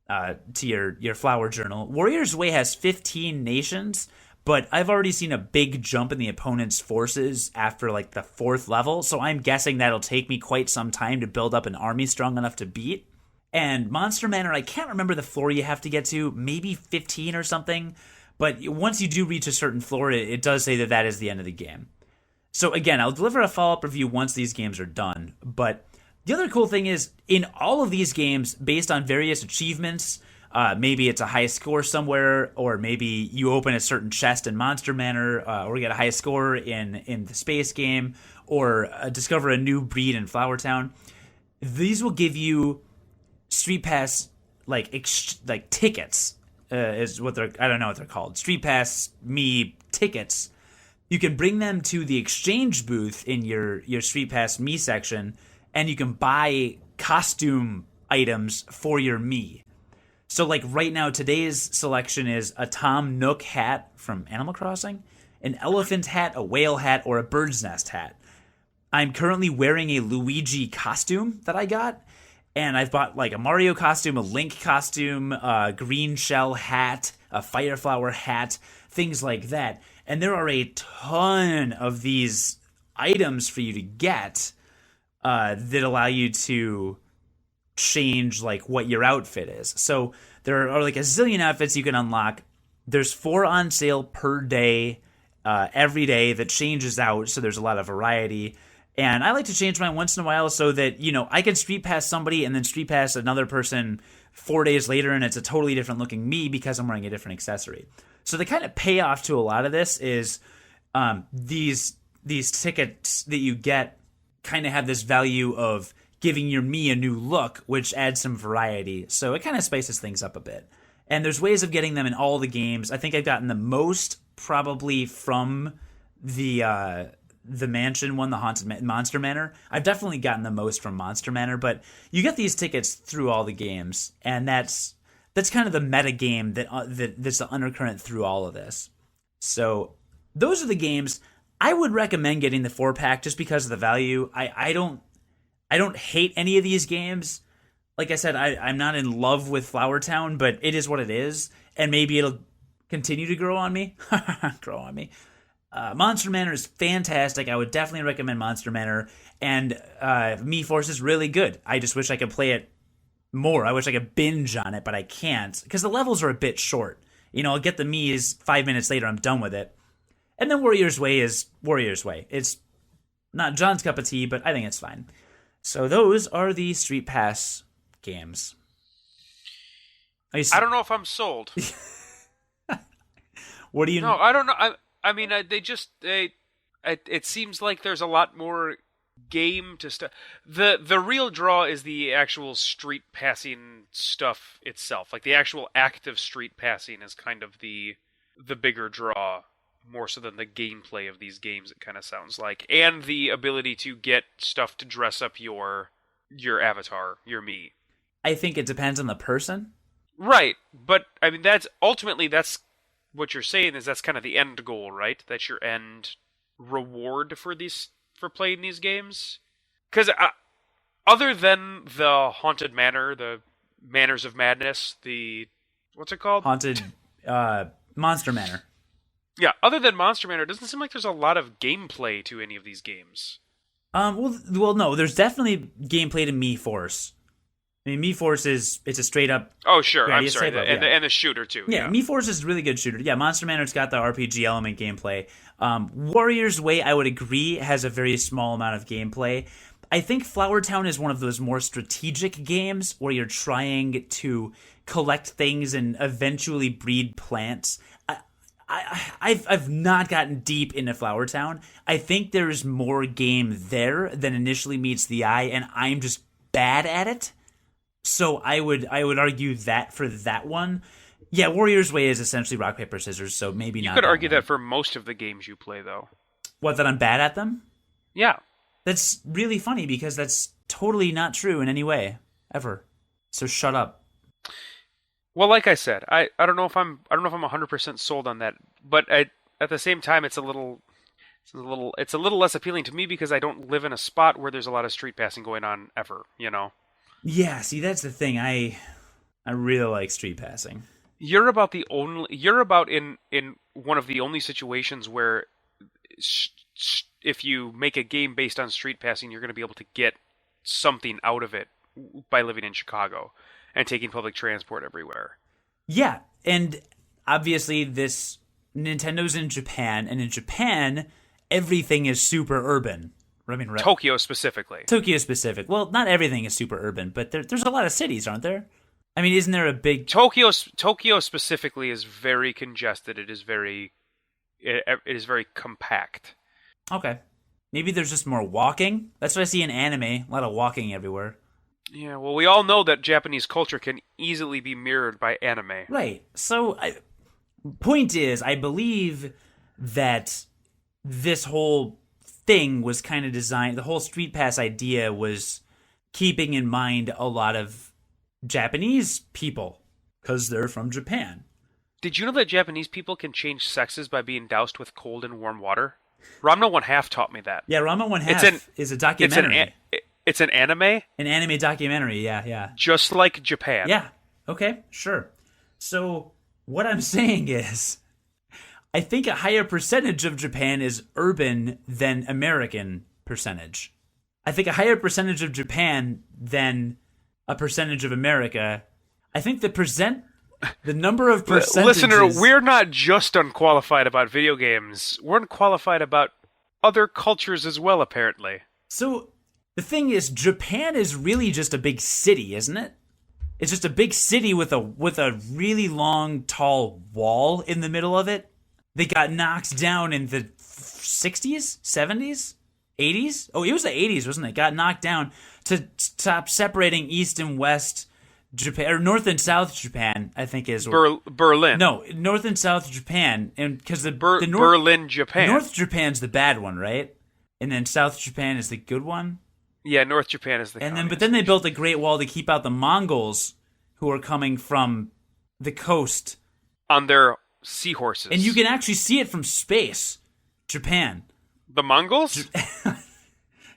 to your Flower Journal. Warrior's Way has 15 nations, but I've already seen a big jump in the opponent's forces after the 4th level, so I'm guessing that'll take me quite some time to build up an army strong enough to beat. And Monster Manor, I can't remember the floor you have to get to, maybe 15 or something. But once you do reach a certain floor, it does say that is the end of the game. So again, I'll deliver a follow-up review once these games are done. But the other cool thing is, in all of these games, based on various achievements, maybe it's a high score somewhere, or maybe you open a certain chest in Monster Manor, or get a high score in the space game, or discover a new breed in Flower Town. These will give you Street Pass tickets. Is what I don't know what they're called. Streetpass Mii tickets. You can bring them to the exchange booth in your Streetpass Mii section, and you can buy costume items for your Mii. So right now, today's selection is a Tom Nook hat from Animal Crossing, an elephant hat, a whale hat, or a bird's nest hat. I'm currently wearing a Luigi costume that I got. And I've bought a Mario costume, a Link costume, a green shell hat, a Fireflower hat, things like that. And there are a ton of these items for you to get that allow you to change what your outfit is. So there are a zillion outfits you can unlock. There's 4 on sale per day, every day, that changes out. So there's a lot of variety. And I like to change mine once in a while so that, I can street pass somebody and then street pass another person 4 days later and it's a totally different looking me because I'm wearing a different accessory. So the kind of payoff to a lot of this is these tickets that you get kind of have this value of giving your me a new look, which adds some variety. So it kind of spices things up a bit. And there's ways of getting them in all the games. I think I've gotten the most probably from the mansion one, the Haunted Monster Manor. I've definitely gotten the most from Monster Manor, but you get these tickets through all the games, and that's kind of the meta game that's the undercurrent through all of this. So those are the games. I would recommend getting the 4-pack just because of the value. I don't hate any of these games. Like I said, I'm not in love with Flower Town, but it is what it is, and maybe it'll continue to grow on me. Grow on me. Monster Manor is fantastic. I would definitely recommend Monster Manor, and Mii Force is really good. I just wish I could play it more. I wish I could binge on it, but I can't, because the levels are a bit short. I'll get the Mii's 5 minutes later, I'm done with it. And then Warrior's Way is Warrior's Way. It's not John's cup of tea, but I think it's fine. So those are the Street Pass games. I don't know if I'm sold. What do you? No, I don't know. I mean, it seems like there's a lot more game to stuff. The real draw is the actual street passing stuff itself. Like the actual act of street passing is kind of the bigger draw, more so than the gameplay of these games. It kind of sounds like, and the ability to get stuff to dress up your avatar, your me. I think it depends on the person. Right, but I mean that's what you're saying is that's kind of the end goal, right? That's your end reward for playing these games. Because other than the Haunted Manor, the Manors of Madness, what's it called? Haunted Monster Manor. Yeah, other than Monster Manor, it doesn't seem like there's a lot of gameplay to any of these games. Well, no, there's definitely gameplay to Mii Force. I mean, Mii Force it's a straight up. Oh, sure. I'm sorry. And the shooter, too. Yeah, Mii Force is a really good shooter. Yeah, Monster Manor's got the RPG element gameplay. Warrior's Way, I would agree, has a very small amount of gameplay. I think Flower Town is one of those more strategic games where you're trying to collect things and eventually breed plants. I've not gotten deep into Flower Town. I think there's more game there than initially meets the eye, and I'm just bad at it. So I would argue that for that one. Yeah, Warrior's Way is essentially rock, paper, scissors, so maybe not. You could argue that for most of the games you play, though. What, that I'm bad at them? Yeah. That's really funny because that's totally not true in any way, ever. So shut up. Well, like I said, I don't know if I'm 100% sold on that, but at the same time it's a little less appealing to me because I don't live in a spot where there's a lot of street passing going on ever, Yeah, see, that's the thing. I really like street passing. You're about in one of the only situations where if you make a game based on street passing, you're going to be able to get something out of it by living in Chicago and taking public transport everywhere. Yeah, and obviously Nintendo's in Japan, and in Japan, everything is super urban. I mean, right? Tokyo specifically. Well, not everything is super urban, but there's a lot of cities, aren't there? I mean, isn't there a big... Tokyo specifically is very congested. It is very compact. Okay. Maybe there's just more walking. That's what I see in anime. A lot of walking everywhere. Yeah, well, we all know that Japanese culture can easily be mirrored by anime. Right. So, point is, I believe that this whole thing was kind of designed, the whole Street Pass idea was keeping in mind a lot of Japanese people, because they're from Japan. Did you know that Japanese people can change sexes by being doused with cold and warm water? Ranma 1/2 taught me that. Yeah, Ranma 1/2 is a documentary. It's an anime? An anime documentary, yeah. Just like Japan. Yeah, okay, sure. So, what I'm saying is, I think a higher percentage of Japan is urban than American percentage. I think a higher percentage of Japan than a percentage of America. I think the number of percentages... Listener, we're not just unqualified about video games. We're unqualified about other cultures as well, apparently. So the thing is, Japan is really just a big city, isn't it? It's just a big city with a really long, tall wall in the middle of it. They got knocked down in the 60s, 70s, 80s. Oh, it was the 80s, wasn't it? Got knocked down to stop separating East and West Japan, or North and South Japan, I think is Berlin. No, North and South Japan, and because the North, Berlin, Japan. North Japan's the bad one, right? And then South Japan is the good one. Yeah, North Japan is the. But then they built a Great Wall to keep out the Mongols who are coming from the coast on their seahorses. And you can actually see it from space. Japan. The Mongols?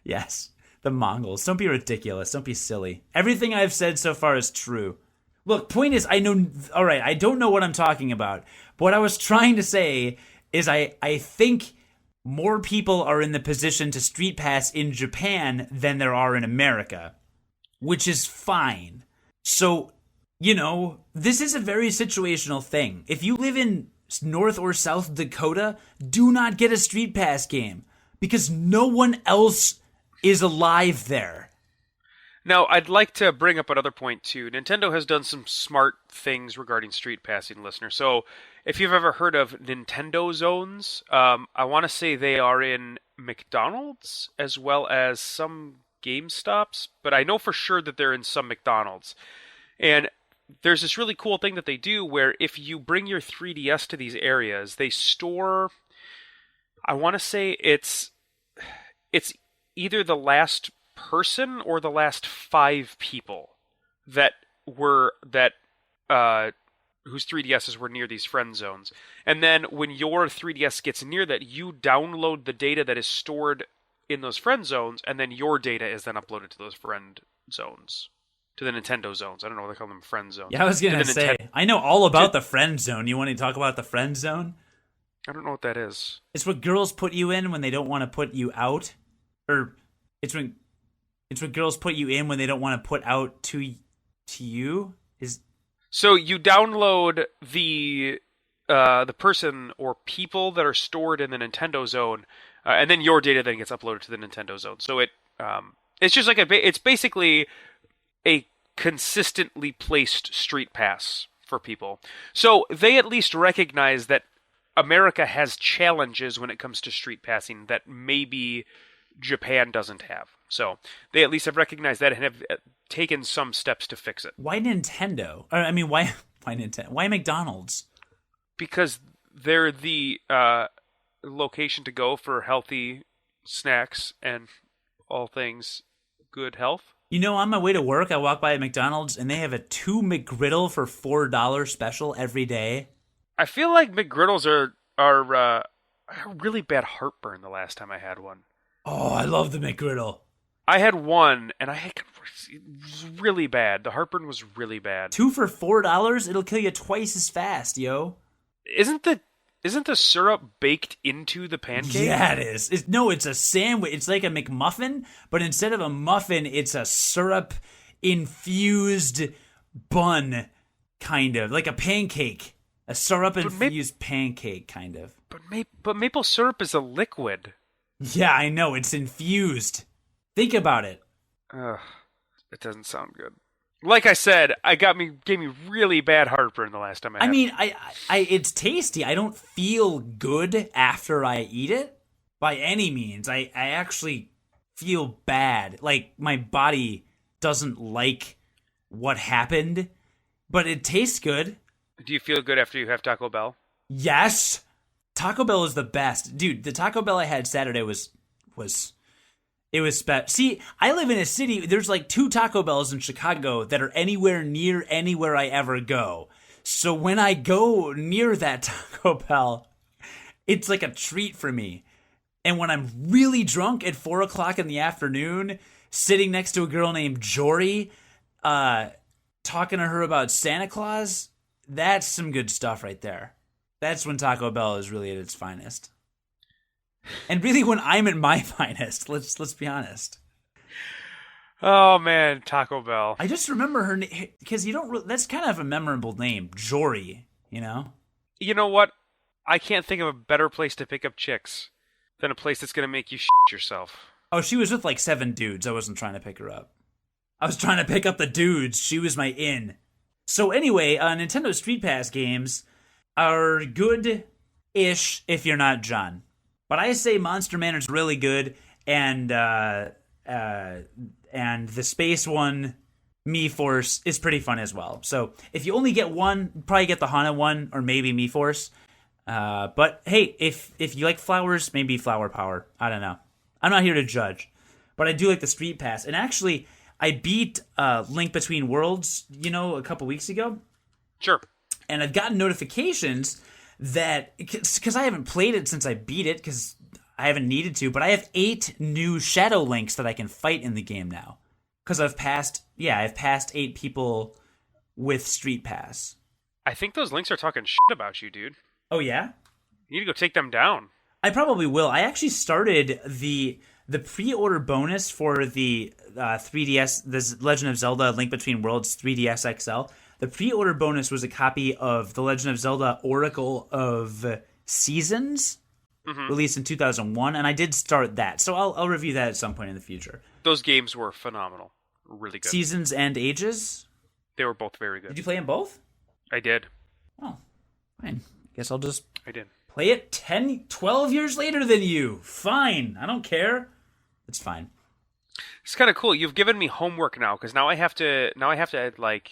Yes, the Mongols. Don't be ridiculous. Don't be silly. Everything I've said so far is true. Look, point is, I don't know what I'm talking about. But what I was trying to say is I think more people are in the position to street pass in Japan than there are in America, which is fine. So, this is a very situational thing. If you live in North or South Dakota, do not get a street pass game because no one else is alive there. Now, I'd like to bring up another point, too. Nintendo has done some smart things regarding street passing, listener. So, if you've ever heard of Nintendo Zones, I want to say they are in McDonald's as well as some GameStops, but I know for sure that they're in some McDonald's. And there's this really cool thing that they do where if you bring your 3DS to these areas, they store, I want to say it's either the last person or the last 5 people that whose 3DSs were near these friend zones. And then when your 3DS gets near that, you download the data that is stored in those friend zones, and then your data is then uploaded to those friend zones. To the Nintendo zones. I don't know what they call them, friend zones. Yeah, I was going to say, I know all about the friend zone. You want to talk about the friend zone? I don't know what that is. It's what girls put you in when they don't want to put you out. Or it's when girls put you in when they don't want to put out to you. So you download the person or people that are stored in the Nintendo zone, and then your data then gets uploaded to the Nintendo zone. So it's just like it's basically a consistently placed street pass for people. So they at least recognize that America has challenges when it comes to street passing that maybe Japan doesn't have. So they at least have recognized that and have taken some steps to fix it. Why Nintendo? I mean, why Nintendo? Why McDonald's? Because they're the location to go for healthy snacks and all things good health. On my way to work, I walk by a McDonald's, and they have a 2 McGriddle for $4 special every day. I feel like McGriddles are I had really bad heartburn the last time I had one. Oh, I love the McGriddle. I had one, and it was really bad. The heartburn was really bad. 2 for $4? It'll kill you twice as fast, yo. Isn't the syrup baked into the pancake? Yeah, it is. It's a sandwich. It's like a McMuffin, but instead of a muffin, it's a syrup-infused bun, kind of. Like a pancake. A syrup-infused pancake, kind of. But maple syrup is a liquid. Yeah, I know. It's infused. Think about it. Ugh, it doesn't sound good. Like I said, gave me really bad heartburn the last time I had it. It's tasty. I don't feel good after I eat it by any means. I actually feel bad. Like my body doesn't like what happened, but it tastes good. Do you feel good after you have Taco Bell? Yes. Taco Bell is the best. Dude, the Taco Bell I had Saturday was special. See, I live in a city, there's like 2 Taco Bells in Chicago that are anywhere near anywhere I ever go. So when I go near that Taco Bell, it's like a treat for me. And when I'm really drunk at 4 o'clock in the afternoon, sitting next to a girl named Jory, talking to her about Santa Claus, that's some good stuff right there. That's when Taco Bell is really at its finest. And really when I'm at my finest, let's be honest. Oh man, Taco Bell. I just remember her name because that's kind of a memorable name, Jory, You know what? I can't think of a better place to pick up chicks than a place that's going to make you shit yourself. Oh, she was with like 7 dudes. I wasn't trying to pick her up. I was trying to pick up the dudes. She was my in. So anyway, Nintendo Street Pass games are good-ish if you're not John. But I say Monster Manor's really good, and the space one, Mii Force, is pretty fun as well. So if you only get one, probably get the Hana one, or maybe Mii Force. But hey, if you like flowers, maybe Flower Power. I don't know. I'm not here to judge. But I do like the Street Pass. And actually, I beat Link Between Worlds, a couple weeks ago. Sure. And I've gotten notifications that, because I haven't played it since I beat it, because I haven't needed to, but I have 8 new Shadow Links that I can fight in the game now. Because I've passed 8 people with Street Pass. I think those links are talking shit about you, dude. Oh, yeah? You need to go take them down. I probably will. I actually started the pre-order bonus for the 3DS, this Legend of Zelda Link Between Worlds 3DS XL. The pre-order bonus was a copy of The Legend of Zelda Oracle of Seasons, released in 2001, and I did start that. So I'll review that at some point in the future. Those games were phenomenal. Really good. Seasons and Ages? They were both very good. Did you play them both? I did. Oh, fine. Guess I'll just I did. play it 12 years later than you. Fine. I don't care. It's fine. It's kind of cool. You've given me homework now, because now I have to like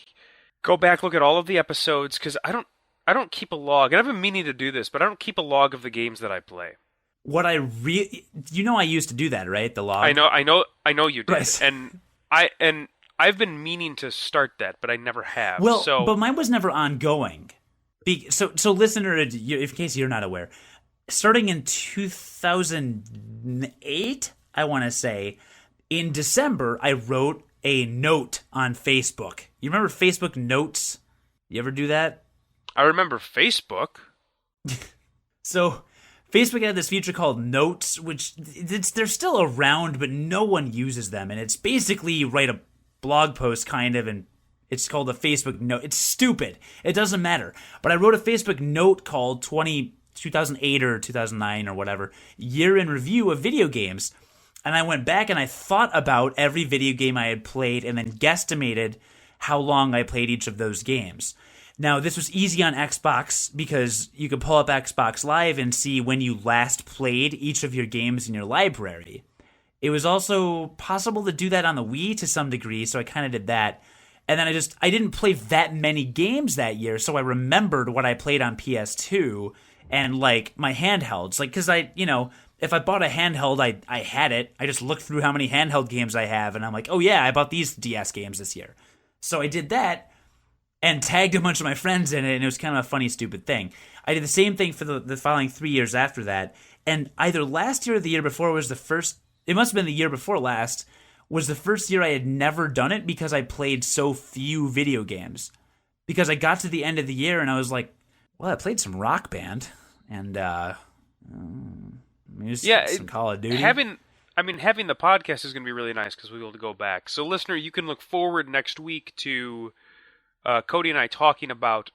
go back, look at all of the episodes, because I don't keep a log. And I've been meaning to do this, but I don't keep a log of the games that I play. What I used to do that, right? The log. I know you did. Right. And I've been meaning to start that, but I never have. Well, so, but mine was never ongoing. So listener, in case you're not aware, starting in 2008, I want to say, in December, I wrote a note on Facebook. You remember Facebook Notes? You ever do that? I remember Facebook. So Facebook had this feature called Notes, which they're still around, but no one uses them. And it's basically you write a blog post kind of, and it's called a Facebook Note. It's stupid. It doesn't matter. But I wrote a Facebook Note called 2008 or 2009 or whatever, year in review of video games. And I went back and I thought about every video game I had played and then guesstimated how long I played each of those games. Now, this was easy on Xbox because you could pull up Xbox Live and see when you last played each of your games in your library. It was also possible to do that on the Wii to some degree, so I kind of did that. And then I didn't play that many games that year, so I remembered what I played on PS2 and, like, my handhelds. Like, because if I bought a handheld, I had it. I just looked through how many handheld games I have, and I'm like, oh yeah, I bought these DS games this year. So I did that and tagged a bunch of my friends in it, and it was kind of a funny, stupid thing. I did the same thing for the following 3 years after that, and either last year or the year before was the first, it must have been the year before last, was the first year I had never done it because I played so few video games. Because I got to the end of the year and I was like, well, I played some Rock Band and some Call of Duty. Having the podcast is going to be really nice because we'll be able to go back. So, listener, you can look forward next week to Cody and I talking about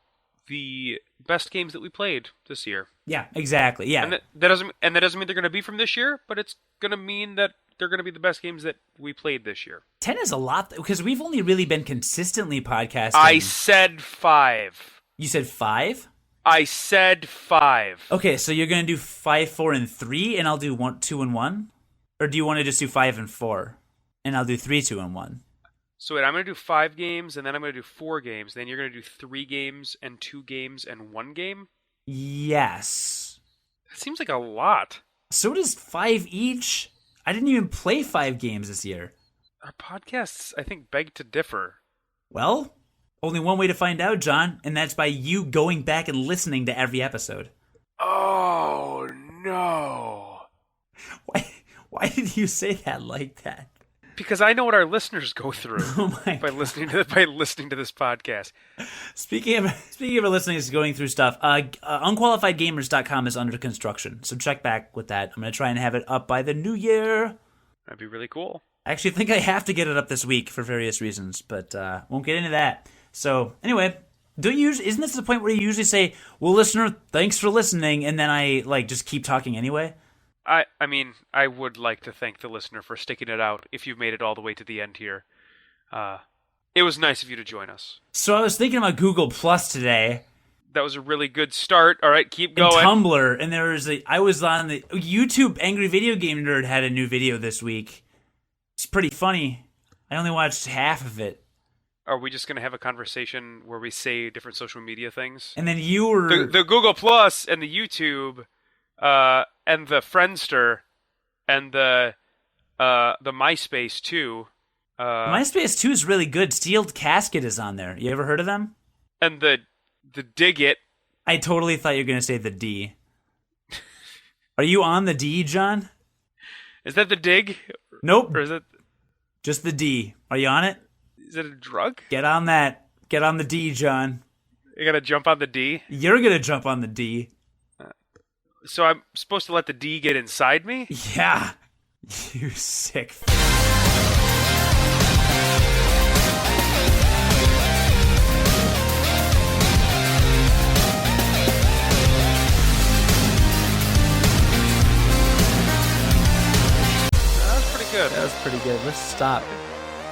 the best games that we played this year. Yeah, exactly. Yeah, and that doesn't mean they're going to be from this year, but it's going to mean that they're going to be the best games that we played this year. 10 is a lot because we've only really been consistently podcasting. I said 5. You said 5? I said 5. Okay, so you're going to do 5, 4, and 3, and I'll do 1, 2, and 1? Or do you want to just do 5 and 4, and I'll do 3, 2, and 1? So wait, I'm going to do 5 games, and then I'm going to do 4 games. Then you're going to do 3 games, and 2 games, and 1 game? Yes. That seems like a lot. So does 5 each. I didn't even play 5 games this year. Our podcasts, I think, beg to differ. Well, only one way to find out, John, and that's by you going back and listening to every episode. Oh, no. Why did you say that like that? Because I know what our listeners go through by listening to this podcast. Speaking of our listeners going through stuff, unqualifiedgamers.com is under construction, so check back with that. I'm going to try and have it up by the new year. That'd be really cool. I actually think I have to get it up this week for various reasons, but won't get into that. So anyway, isn't this the point where you usually say, well, listener, thanks for listening, and then I just keep talking anyway? I mean, I would like to thank the listener for sticking it out if you've made it all the way to the end here. It was nice of you to join us. So I was thinking about Google Plus today. That was a really good start. All right, keep And going. Tumblr, and I was on the YouTube. Angry Video Game Nerd had a new video this week. It's pretty funny. I only watched half of it. Are we just going to have a conversation where we say different social media things? And then you were The Google Plus and the YouTube, and the Friendster, and the MySpace too. MySpace 2 is really good. Sealed Casket is on there. You ever heard of them? And the Dig It. I totally thought you were going to say the D. Are you on the D, John? Is that the Dig? Nope. Or is it? Just the D. Are you on it? Is it a drug? Get on that. Get on the D, John. You gotta jump on the D? You're going to jump on the D. So I'm supposed to let the D get inside me? Yeah. You sick. Good. That was pretty good. Let's stop.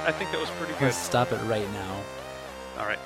I think that was pretty good. Let's stop it right now. All right.